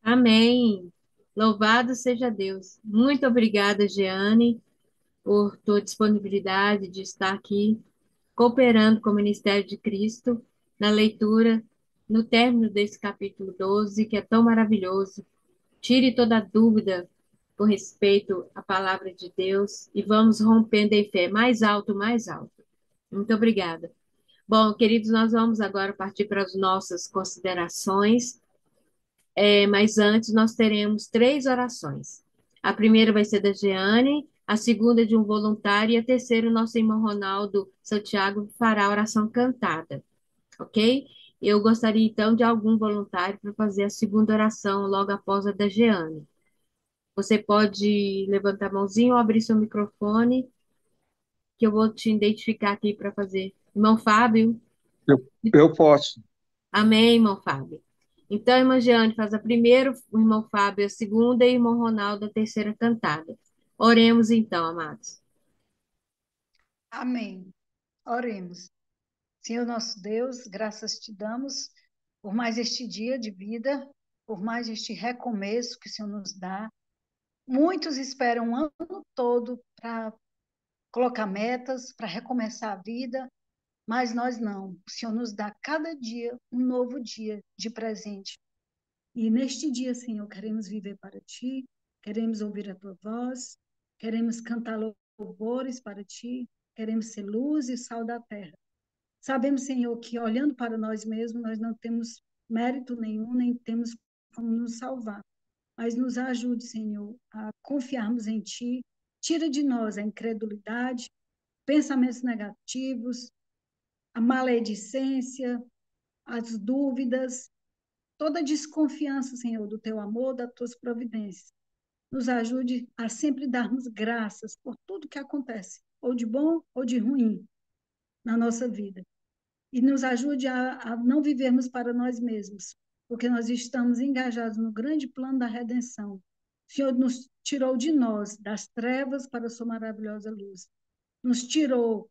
Amém. Louvado seja Deus. Muito obrigada, Jeane, por tua disponibilidade de estar aqui cooperando com o Ministério de Cristo na leitura, no término desse capítulo 12, que é tão maravilhoso. Tire toda dúvida com respeito à palavra de Deus e vamos rompendo em fé mais alto, mais alto. Muito obrigada. Bom, queridos, nós vamos agora partir para as nossas considerações, mas antes nós teremos três orações. A primeira vai ser da Jeane, a segunda é de um voluntário e a terceira o nosso irmão Ronaldo Santiago fará a oração cantada, ok? Eu gostaria então de algum voluntário para fazer a segunda oração logo após a da Jeane. Você pode levantar a mãozinha ou abrir seu microfone, que eu vou te identificar aqui para fazer. Irmão Fábio? Eu posso. Amém, irmão Fábio. Então, irmã Jeane faz a primeira, o irmão Fábio a segunda e o irmão Ronaldo a terceira cantada. Oremos então, amados. Amém. Oremos. Senhor nosso Deus, graças te damos por mais este dia de vida, por mais este recomeço que o Senhor nos dá. Muitos esperam um ano todo para colocar metas, para recomeçar a vida, mas nós não. O Senhor nos dá cada dia um novo dia de presente. E neste dia, Senhor, queremos viver para Ti, queremos ouvir a Tua voz, queremos cantar louvores para Ti, queremos ser luz e sal da terra. Sabemos, Senhor, que olhando para nós mesmos, nós não temos mérito nenhum, nem temos como nos salvar. Mas nos ajude, Senhor, a confiarmos em Ti. Tira de nós a incredulidade, pensamentos negativos, a maledicência, as dúvidas, toda desconfiança, Senhor, do teu amor, das tuas providências. Nos ajude a sempre darmos graças por tudo que acontece, ou de bom ou de ruim, na nossa vida. E nos ajude a não vivermos para nós mesmos, porque nós estamos engajados no grande plano da redenção. O Senhor nos tirou de nós, das trevas para a sua maravilhosa luz. Nos tirou,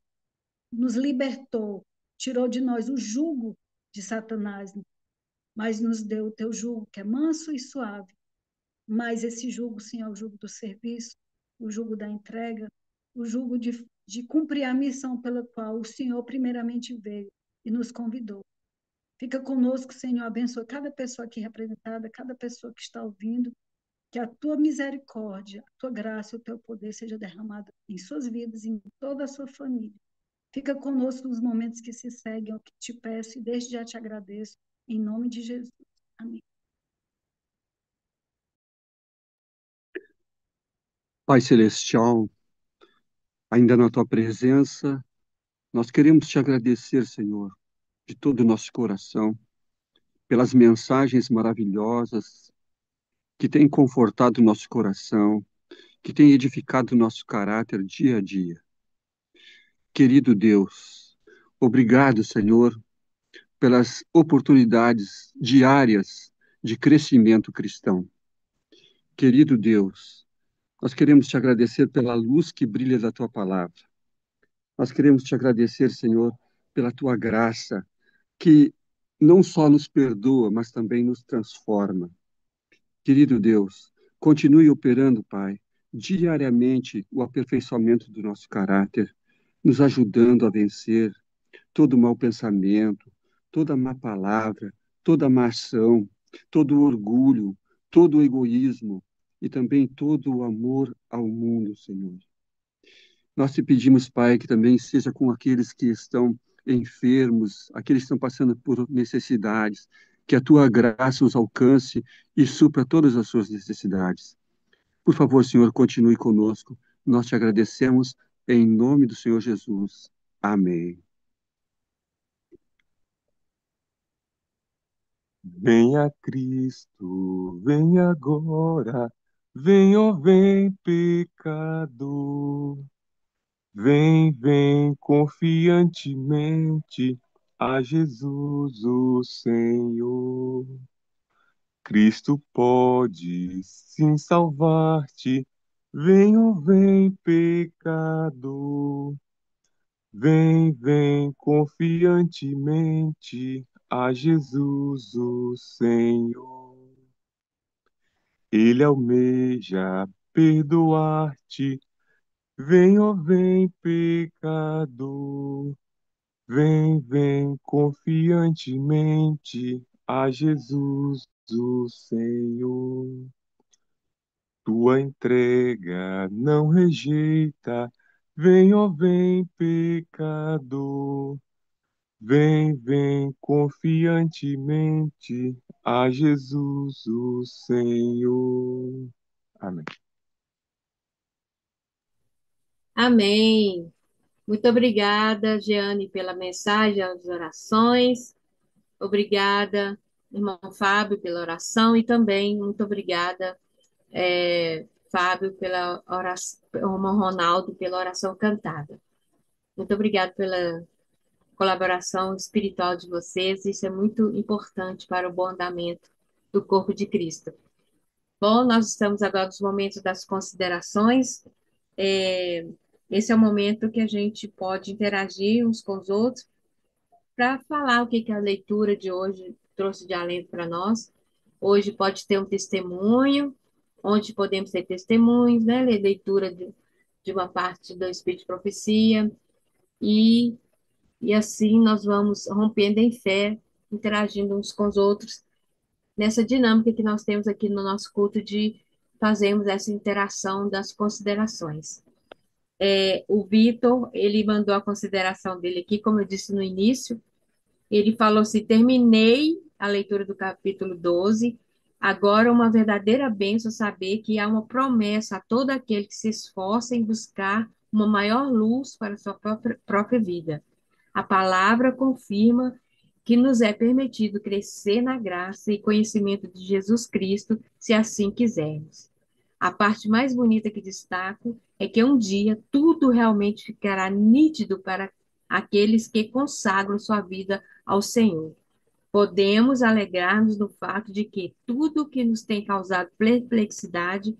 nos libertou, tirou de nós o jugo de Satanás, mas nos deu o teu jugo, que é manso e suave. Mas esse jugo, sim, é o jugo do serviço, o jugo da entrega, o jugo de cumprir a missão pela qual o Senhor primeiramente veio e nos convidou. Fica conosco, Senhor, abençoa cada pessoa aqui representada, cada pessoa que está ouvindo, que a tua misericórdia, a tua graça, o teu poder seja derramado em suas vidas, em toda a sua família. Fica conosco nos momentos que se seguem, é o que te peço e desde já te agradeço, em nome de Jesus. Amém. Pai Celestial, ainda na tua presença, nós queremos te agradecer, Senhor, de todo o nosso coração, pelas mensagens maravilhosas que têm confortado o nosso coração, que têm edificado o nosso caráter dia a dia. Querido Deus, obrigado, Senhor, pelas oportunidades diárias de crescimento cristão. Querido Deus, nós queremos te agradecer pela luz que brilha da tua palavra. Nós queremos te agradecer, Senhor, pela tua graça, que não só nos perdoa, mas também nos transforma. Querido Deus, continue operando, Pai, diariamente o aperfeiçoamento do nosso caráter, nos ajudando a vencer todo mau pensamento, toda má palavra, toda má ação, todo orgulho, todo egoísmo e também todo o amor ao mundo, Senhor. Nós te pedimos, Pai, que também seja com aqueles que estão enfermos, aqueles que estão passando por necessidades, que a tua graça os alcance e supra todas as suas necessidades. Por favor, Senhor, continue conosco. Nós te agradecemos em nome do Senhor Jesus. Amém. Venha Cristo, vem agora, vem, ó, vem, pecador. Vem, vem confiantemente a Jesus, o Senhor. Cristo pode sim salvar-te. Vem, ó, vem, pecador. Vem, vem confiantemente a Jesus, o Senhor. Ele almeja perdoar-te. Vem, ó, vem, pecador. Vem, vem confiantemente a Jesus, o Senhor. Tua entrega não rejeita. Vem, ó, vem, pecador. Vem, vem confiantemente a Jesus, o Senhor. Amém. Amém. Muito obrigada, Jeane, pela mensagem, as orações. Obrigada, irmão Fábio, pela oração e também muito obrigada, Fábio, pela oração, irmão Ronaldo, pela oração cantada. Muito obrigada pela colaboração espiritual de vocês. Isso é muito importante para o bom andamento do corpo de Cristo. Bom, nós estamos agora nos momentos das considerações. Esse é o momento que a gente pode interagir uns com os outros para falar o que que a leitura de hoje trouxe de alento para nós. Hoje pode ter um testemunho, onde podemos ter testemunhos, né? Leitura de uma parte do Espírito de Profecia, e, e assim nós vamos rompendo em fé, interagindo uns com os outros, nessa dinâmica que nós temos aqui no nosso culto de fazermos essa interação das considerações. O Vitor, ele mandou a consideração dele aqui, como eu disse no início. Ele falou assim: terminei a leitura do capítulo 12. Agora, uma verdadeira bênção saber que há uma promessa a todo aquele que se esforça em buscar uma maior luz para a sua própria vida. A palavra confirma que nos é permitido crescer na graça e conhecimento de Jesus Cristo, se assim quisermos. A parte mais bonita que destaco é que um dia tudo realmente ficará nítido para aqueles que consagram sua vida ao Senhor. Podemos alegrar-nos no fato de que tudo que nos tem causado perplexidade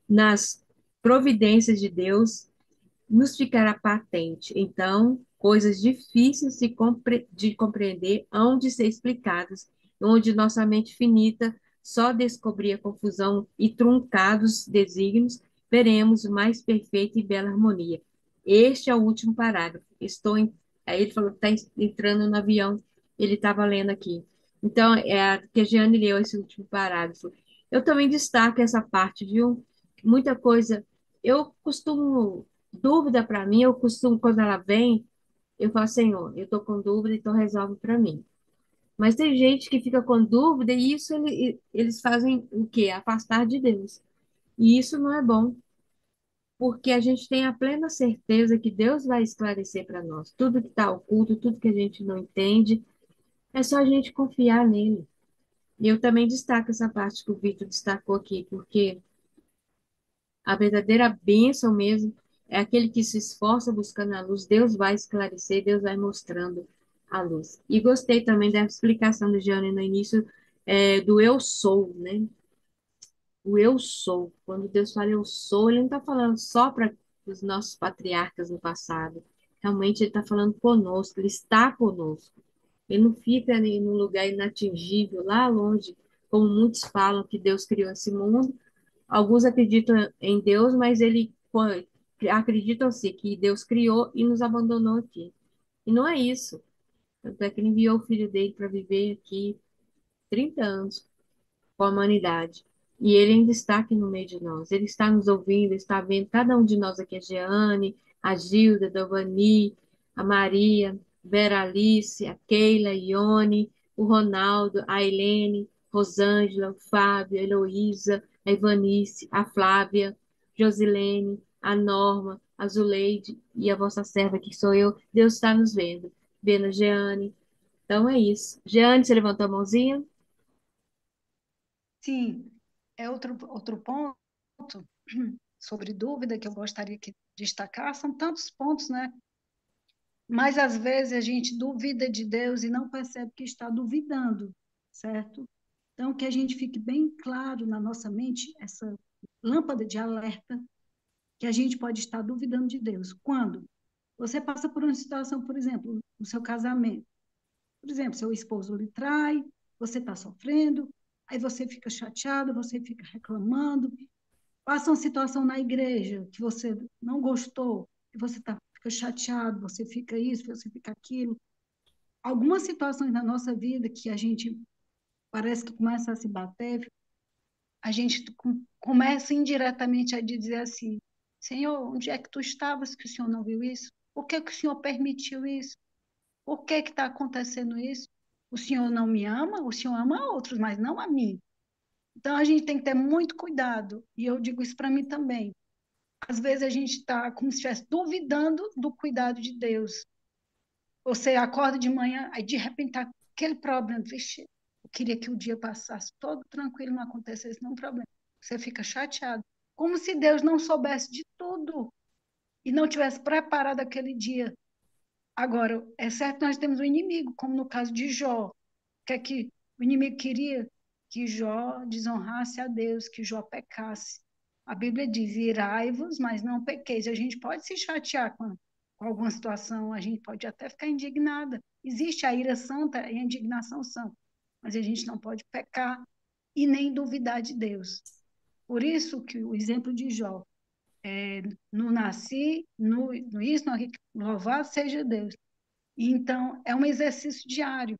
nas providências de Deus nos ficará patente. Então, coisas difíceis de compreender hão de ser explicadas, onde nossa mente finita só descobrir a confusão e truncados desígnios, veremos mais perfeita e bela harmonia. Este é o último parágrafo. Aí ele falou que está entrando no avião, ele estava lendo aqui. Então, que a Jeane leu esse último parágrafo. Eu também destaco essa parte, viu? Muita coisa. Eu costumo Dúvida para mim, eu costumo, quando ela vem, eu falo, Senhor, eu estou com dúvida, então resolve para mim. Mas tem gente que fica com dúvida e eles fazem o quê? Afastar de Deus. E isso não é bom, porque a gente tem a plena certeza que Deus vai esclarecer para nós. Tudo que está oculto, tudo que a gente não entende, é só a gente confiar nele. E eu também destaco essa parte que o Vitor destacou aqui, porque a verdadeira bênção mesmo é aquele que se esforça buscando a luz. Deus vai esclarecer, Deus vai mostrando a luz. E gostei também da explicação do Gianni no início, do eu sou, né? O eu sou. Quando Deus fala eu sou, ele não está falando só para os nossos patriarcas no passado. Realmente ele está falando conosco, ele está conosco. Ele não fica ali num lugar inatingível, lá longe, como muitos falam que Deus criou esse mundo. Alguns acreditam em Deus, mas acreditam-se que Deus criou e nos abandonou aqui. E não é isso. Tanto é que ele enviou o filho dele para viver aqui 30 anos com a humanidade. E ele ainda está aqui no meio de nós. Ele está nos ouvindo, está vendo cada um de nós aqui, a Jeane, a Gilda, a Dovani, a Maria, Vera Alice, a Keila, a Ione, o Ronaldo, a Helene, Rosângela, o Fábio, a Heloísa, a Ivanice, a Flávia, Josilene, a Norma, a Zuleide e a vossa serva, que sou eu. Deus está nos vendo. Vendo a Jeane. Então é isso. Jeane, você levantou a mãozinha? Sim, é outro ponto sobre dúvida que eu gostaria de destacar, são tantos pontos, né? Mas às vezes a gente duvida de Deus e não percebe que está duvidando, certo? Então, que a gente fique bem claro na nossa mente, essa lâmpada de alerta, que a gente pode estar duvidando de Deus. Quando você passa por uma situação, por exemplo, no seu casamento, por exemplo, seu esposo lhe trai, você está sofrendo, aí você fica chateado, você fica reclamando, passa uma situação na igreja que você não gostou, e você fica chateado, você fica isso, você fica aquilo. Algumas situações na nossa vida que a gente parece que começa a se bater, a gente começa indiretamente a dizer assim: Senhor, onde é que tu estavas que o Senhor não viu isso? Por que que o Senhor permitiu isso? Por que que está acontecendo isso? O Senhor não me ama? O Senhor ama outros, mas não a mim. Então a gente tem que ter muito cuidado, e eu digo isso para mim também. Às vezes a gente está como se estivesse duvidando do cuidado de Deus. Você acorda de manhã, aí de repente está aquele problema. Vixe, eu queria que o dia passasse todo tranquilo, não acontecesse nenhum problema. Você fica chateado. Como se Deus não soubesse de tudo e não tivesse preparado aquele dia. Agora, é certo que nós temos um inimigo, como no caso de Jó. O que é que o inimigo queria? Que Jó desonrasse a Deus, que Jó pecasse. A Bíblia diz: irai-vos, mas não pequeis. A gente pode se chatear com alguma situação, a gente pode até ficar indignada. Existe a ira santa e a indignação santa, mas a gente não pode pecar e nem duvidar de Deus. Por isso que o exemplo de Jó, no nasci, no isso, no aquilo, louvado seja Deus. E então, é um exercício diário,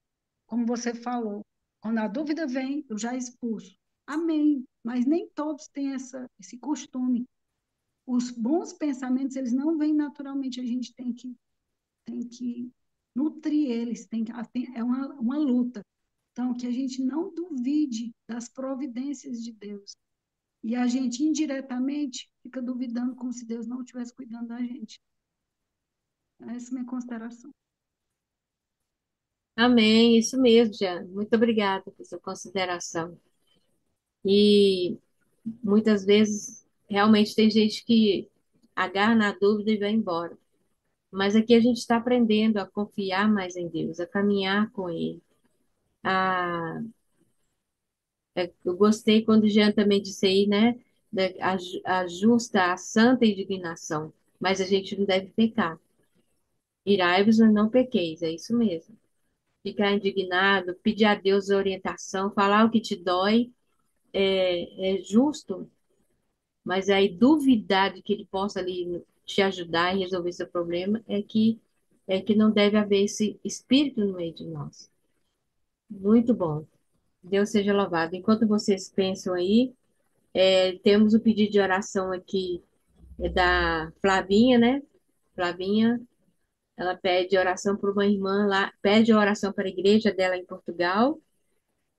como você falou. Quando a dúvida vem, eu já expulso. Amém. Mas nem todos têm esse costume. Os bons pensamentos, eles não vêm naturalmente, a gente tem que nutrir eles, é uma luta. Então, que a gente não duvide das providências de Deus. E a gente, indiretamente, fica duvidando como se Deus não estivesse cuidando da gente. Essa é a minha consideração. Amém, isso mesmo, Jean. Muito obrigada por sua consideração. E muitas vezes, realmente, tem gente que agarra na dúvida e vai embora. Mas aqui a gente está aprendendo a confiar mais em Deus, a caminhar com Ele. A, eu gostei quando o Jean também disse aí, né? A justa, a santa indignação. Mas a gente não deve pecar. Irai-vos, mas não pequeis, é isso mesmo. Ficar indignado, pedir a Deus orientação, falar o que te dói, é justo, mas aí duvidar de que ele possa ali te ajudar e resolver seu problema é que não deve haver esse espírito no meio de nós. Muito bom. Deus seja louvado. Enquanto vocês pensam aí, temos o pedido de oração aqui da Flavinha, né? Flavinha, ela pede oração por uma irmã lá, pede oração para a igreja dela em Portugal,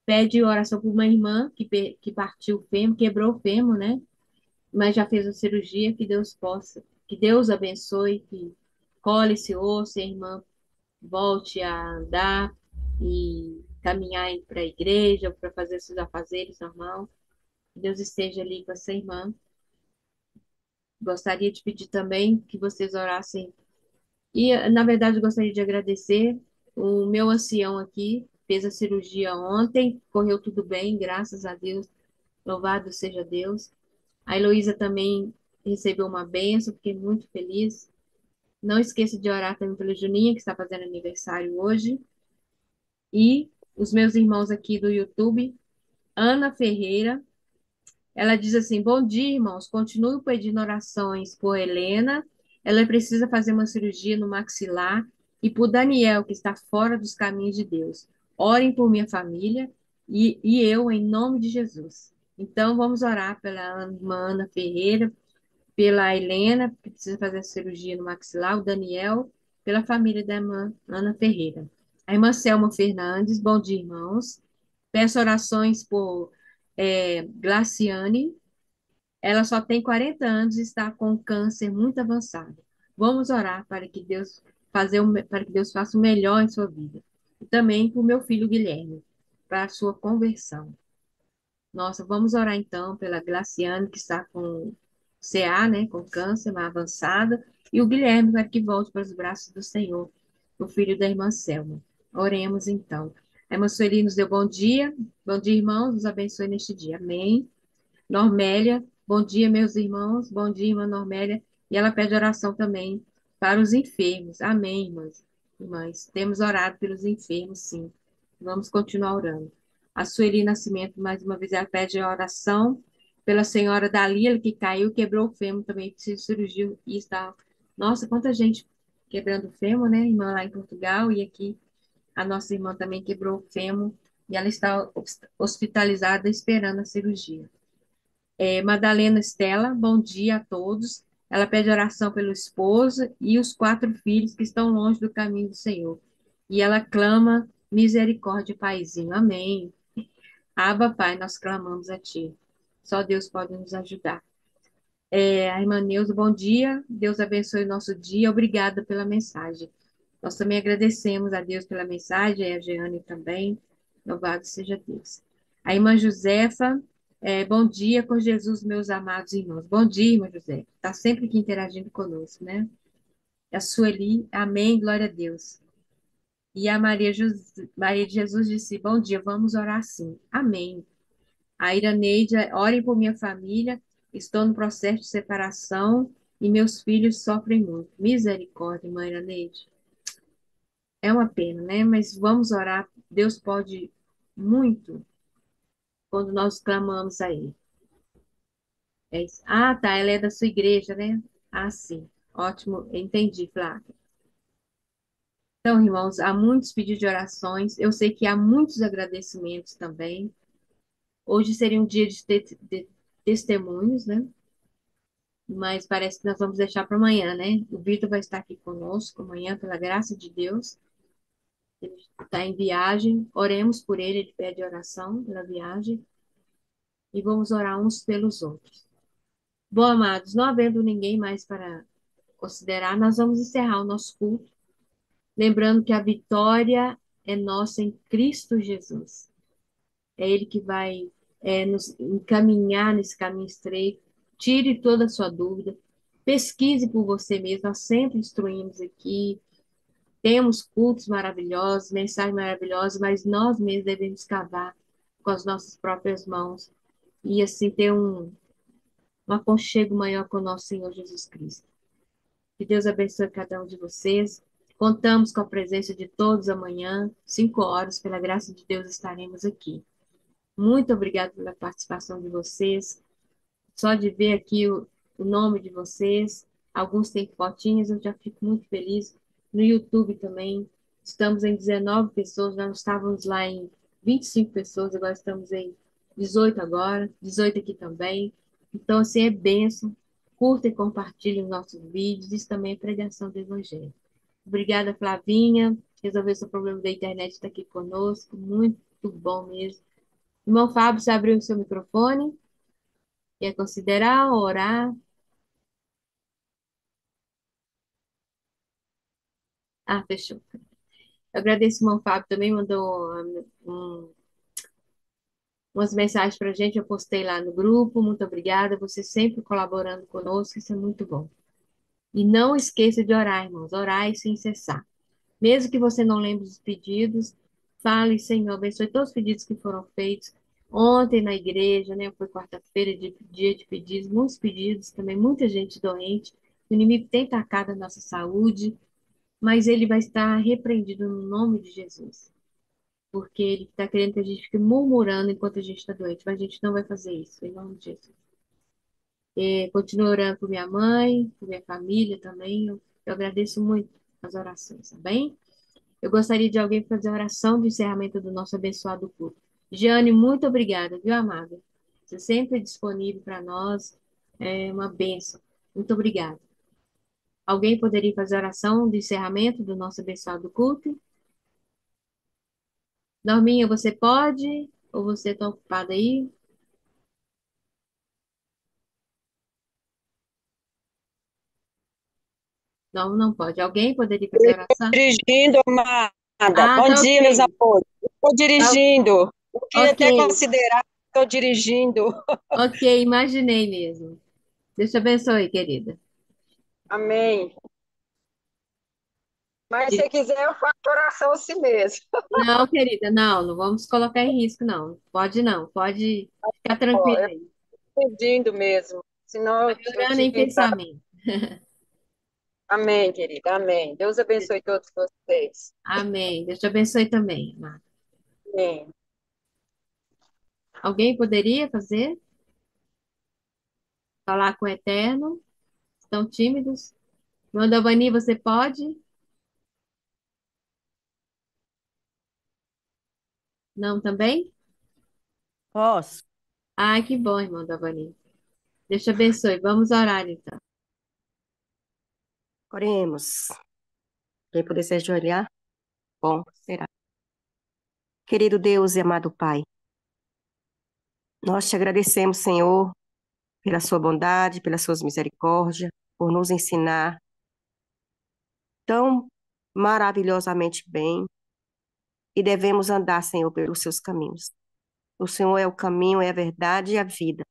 pede oração por uma irmã que partiu o fêmur, quebrou o fêmur, né? Mas já fez a cirurgia, que Deus abençoe, que cole esse osso, e a irmã volte a andar e caminhar para a igreja, para fazer seus afazeres normal. Que Deus esteja ali com essa irmã. Gostaria de pedir também que vocês orassem. E, na verdade, gostaria de agradecer o meu ancião aqui, fez a cirurgia ontem, correu tudo bem, graças a Deus. Louvado seja Deus. A Heloísa também recebeu uma bênção, fiquei muito feliz. Não esqueça de orar também pelo Juninho, que está fazendo aniversário hoje. E os meus irmãos aqui do YouTube, Ana Ferreira, ela diz assim: Bom dia, irmãos. Continuo pedindo orações por Helena. Ela precisa fazer uma cirurgia no maxilar. E por Daniel, que está fora dos caminhos de Deus. Orem por minha família e eu, em nome de Jesus. Então, vamos orar pela irmã Ana Ferreira, pela Helena, que precisa fazer a cirurgia no maxilar, o Daniel, pela família da irmã Ana Ferreira. A irmã Selma Fernandes, bom dia, irmãos. Peço orações por Glaciane. Ela só tem 40 anos e está com câncer muito avançado. Vamos orar para que Deus faça o melhor em sua vida. E também por meu filho Guilherme, para a sua conversão. Nossa, vamos orar então pela Glaciane, que está com CA, né, com câncer mais avançada, e o Guilherme, para que volte para os braços do Senhor, o filho da irmã Selma. Oremos então. A irmã Sueli nos deu bom dia, irmãos, nos abençoe neste dia. Amém. Normélia, bom dia, meus irmãos, bom dia, irmã Normélia, e ela pede oração também para os enfermos. Amém, irmãs. Irmãs, temos orado pelos enfermos, sim. Vamos continuar orando. A Sueli Nascimento, mais uma vez, ela pede oração pela senhora Dalila, que caiu, quebrou o fêmur, também precisa de cirurgia e está. Nossa, quanta gente quebrando o fêmur, né? Irmã lá em Portugal, e aqui a nossa irmã também quebrou o fêmur, e ela está hospitalizada esperando a cirurgia. Madalena Estela, bom dia a todos. Ela pede oração pelo esposo e os 4 filhos que estão longe do caminho do Senhor. E ela clama misericórdia, Paizinho. Amém. Abba, Pai, nós clamamos a Ti. Só Deus pode nos ajudar. A irmã Neuza, bom dia. Deus abençoe o nosso dia. Obrigada pela mensagem. Nós também agradecemos a Deus pela mensagem, e a Jeane também. Louvado seja Deus. A irmã Josefa, bom dia com Jesus, meus amados irmãos. Bom dia, irmã Josefa. Está sempre aqui interagindo conosco, né? A Sueli, amém, glória a Deus. E a Maria de Jesus disse, bom dia, vamos orar sim. Amém. A Iraneide, orem por minha família, estou no processo de separação e meus filhos sofrem muito. Misericórdia, irmã Iraneide. É uma pena, né? Mas vamos orar. Deus pode muito quando nós clamamos a Ele. É isso. Ah, tá. Ela é da sua igreja, né? Ah, sim. Ótimo. Entendi, Flávia. Então, irmãos, há muitos pedidos de orações. Eu sei que há muitos agradecimentos também. Hoje seria um dia de testemunhos, né? Mas parece que nós vamos deixar para amanhã, né? O Vitor vai estar aqui conosco amanhã, pela graça de Deus. Ele está em viagem. Oremos por ele. Ele pede oração pela viagem. E vamos orar uns pelos outros. Bom, amados, não havendo ninguém mais para considerar, nós vamos encerrar o nosso culto, lembrando que a vitória é nossa em Cristo Jesus. É Ele que vai nos encaminhar nesse caminho estreito. Tire toda a sua dúvida. Pesquise por você mesmo. Nós sempre instruímos aqui. Temos cultos maravilhosos, mensagens maravilhosas, mas nós mesmos devemos cavar com as nossas próprias mãos e assim ter um aconchego maior com o nosso Senhor Jesus Cristo. Que Deus abençoe cada um de vocês. Contamos com a presença de todos amanhã, 5 horas, pela graça de Deus estaremos aqui. Muito obrigada pela participação de vocês. Só de ver aqui o nome de vocês, alguns têm fotinhas, eu já fico muito feliz. No YouTube também, estamos em 19 pessoas, nós estávamos lá em 25 pessoas, agora estamos em 18 agora, 18 aqui também. Então, assim, é bênção. Curta e compartilhe os nossos vídeos, isso também é pregação do Evangelho. Obrigada, Flavinha, resolveu seu problema da internet, está aqui conosco, muito bom mesmo. Irmão Fábio, você abriu o seu microfone? Quer considerar, orar? Ah, fechou. Eu agradeço o irmão Fábio também, mandou umas mensagens para a gente, eu postei lá no grupo. Muito obrigada, você sempre colaborando conosco, isso é muito bom. E não esqueça de orar, irmãos, orar e sem cessar. Mesmo que você não lembre dos pedidos, fale, Senhor, abençoe todos os pedidos que foram feitos ontem na igreja, né? Foi quarta-feira, dia de pedidos, muitos pedidos, também muita gente doente. O inimigo tem atacado a nossa saúde, mas ele vai estar repreendido no nome de Jesus, porque ele está querendo que a gente fique murmurando enquanto a gente está doente, mas a gente não vai fazer isso, em nome de Jesus. Continuo orando por minha mãe, por minha família também, eu agradeço muito as orações, tá bem? Eu gostaria de alguém fazer a oração de encerramento do nosso abençoado culto. Jane, muito obrigada, viu, amada? Você sempre é disponível para nós, é uma bênção. Muito obrigada. Alguém poderia fazer a oração de encerramento do nosso abençoado culto? Norminha, você pode? Ou você está ocupada aí? Não, não pode. Alguém poderia fazer a oração? Dirigindo, amada. Ah, Bom tá dia, meus ok. amores. Estou Tá dirigindo. Eu queria ok. até considerar que estou dirigindo. Ok, imaginei mesmo. Deus te abençoe, querida. Amém. Mas se quiser, eu faço oração assim mesmo. Não, querida, não, não vamos colocar em risco, não. Pode não, pode ficar Ó, tranquila eu aí. estou pedindo mesmo. Senão eu Orando em tive. pensamento. Amém, querida. Amém. Deus abençoe todos vocês. Amém. Deus te abençoe também, amado. Amém. Alguém poderia fazer? Falar com o Eterno? Estão tímidos? Irmã Davani, você pode? Não também? Posso. Ai, que bom, irmã Davani. Deus te abençoe. Vamos orar, então. Oremos. Quem puder se ajoelhar, bom será. Querido Deus e amado Pai, nós te agradecemos, Senhor, pela sua bondade, pelas suas misericórdias, por nos ensinar tão maravilhosamente bem e devemos andar, Senhor, pelos seus caminhos. O Senhor é o caminho, é a verdade e a vida.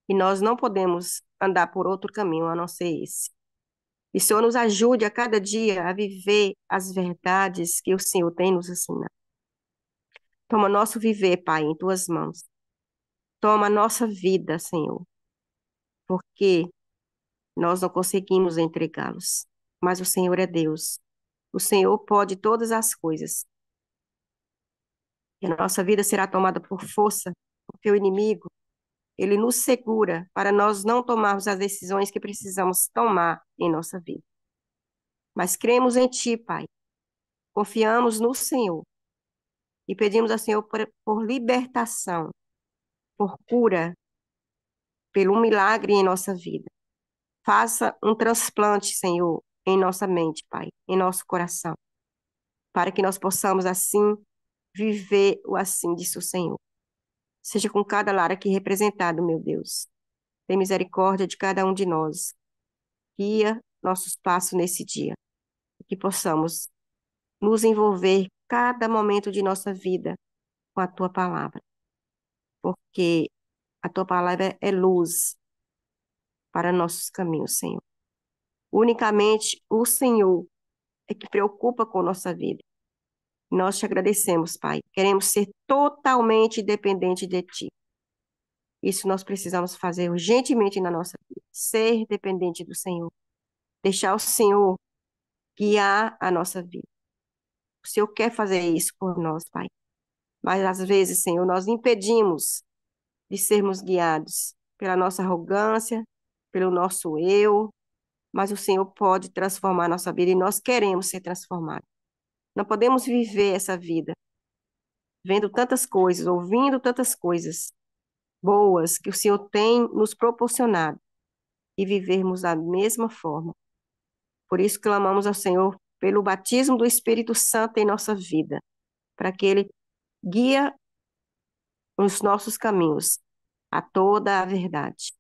E nós não podemos andar por outro caminho a não ser esse. E o Senhor nos ajude a cada dia a viver as verdades que o Senhor tem nos ensinado. Toma nosso viver, Pai, em tuas mãos. Toma a nossa vida, Senhor, porque nós não conseguimos entregá-los. Mas o Senhor é Deus. O Senhor pode todas as coisas. E a nossa vida será tomada por força, porque o inimigo, ele nos segura para nós não tomarmos as decisões que precisamos tomar em nossa vida. Mas cremos em Ti, Pai. Confiamos no Senhor e pedimos ao Senhor por libertação, por cura, pelo milagre em nossa vida. Faça um transplante, Senhor, em nossa mente, Pai, em nosso coração, para que nós possamos assim viver o assim disse o Senhor. Seja com cada lar aqui representado, meu Deus. Tem misericórdia de cada um de nós. Guia nossos passos nesse dia, que possamos nos envolver cada momento de nossa vida com a tua palavra, porque a tua palavra é luz para nossos caminhos, Senhor. Unicamente o Senhor é que preocupa com nossa vida. Nós te agradecemos, Pai. Queremos ser totalmente dependente de Ti. Isso nós precisamos fazer urgentemente na nossa vida. Ser dependente do Senhor. Deixar o Senhor guiar a nossa vida. O Senhor quer fazer isso por nós, Pai. Mas às vezes, Senhor, nós impedimos de sermos guiados pela nossa arrogância, pelo nosso eu, mas o Senhor pode transformar a nossa vida e nós queremos ser transformados. Não podemos viver essa vida vendo tantas coisas, ouvindo tantas coisas boas que o Senhor tem nos proporcionado e vivermos da mesma forma. Por isso clamamos ao Senhor pelo batismo do Espírito Santo em nossa vida, para que Ele guie os nossos caminhos a toda a verdade.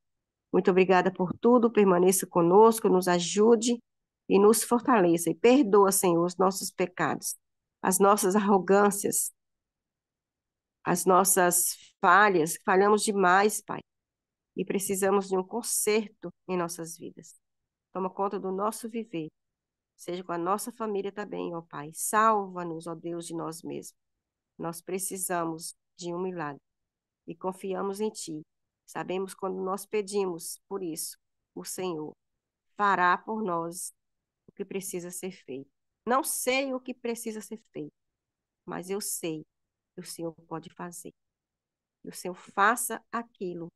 Muito obrigada por tudo, permaneça conosco, nos ajude e nos fortaleça. E perdoa, Senhor, os nossos pecados, as nossas arrogâncias, as nossas falhas. Falhamos demais, Pai, e precisamos de um conserto em nossas vidas. Toma conta do nosso viver, seja com a nossa família também, ó Pai. Salva-nos, ó Deus, de nós mesmos. Nós precisamos de um milagre e confiamos em Ti. Sabemos quando nós pedimos por isso, o Senhor fará por nós o que precisa ser feito. Não sei o que precisa ser feito, mas eu sei que o Senhor pode fazer. Que o Senhor faça aquilo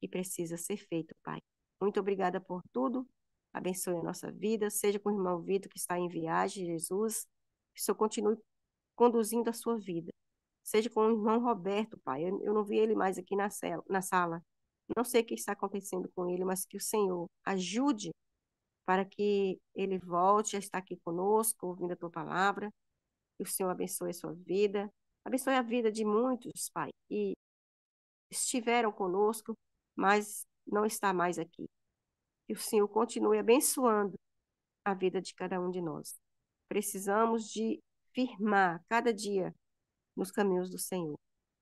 que precisa ser feito, Pai. Muito obrigada por tudo. Abençoe a nossa vida, seja com o irmão Vitor que está em viagem, Jesus. Que o Senhor continue conduzindo a sua vida. Seja com o irmão Roberto, Pai. Eu não vi ele mais aqui na sala. Não sei o que está acontecendo com ele, mas que o Senhor ajude para que ele volte a estar aqui conosco, ouvindo a tua palavra. Que o Senhor abençoe a sua vida. Abençoe a vida de muitos, Pai, que estiveram conosco, mas não está mais aqui. Que o Senhor continue abençoando a vida de cada um de nós. Precisamos de firmar cada dia nos caminhos do Senhor.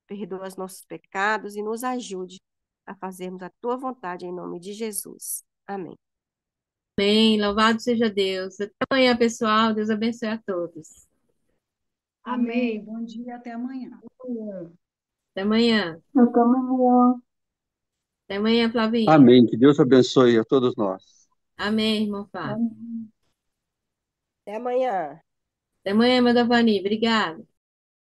Perdoa os nossos pecados e nos ajude a fazermos a tua vontade em nome de Jesus. Amém. Amém. Louvado seja Deus. Até amanhã, pessoal. Deus abençoe a todos. Amém. Bom dia, até amanhã. Até amanhã. Até amanhã. Até amanhã, Flavinho. Amém. Que Deus abençoe a todos nós. Amém, irmão Fábio. Amém. Até amanhã. Até amanhã, irmã Davani. Obrigada.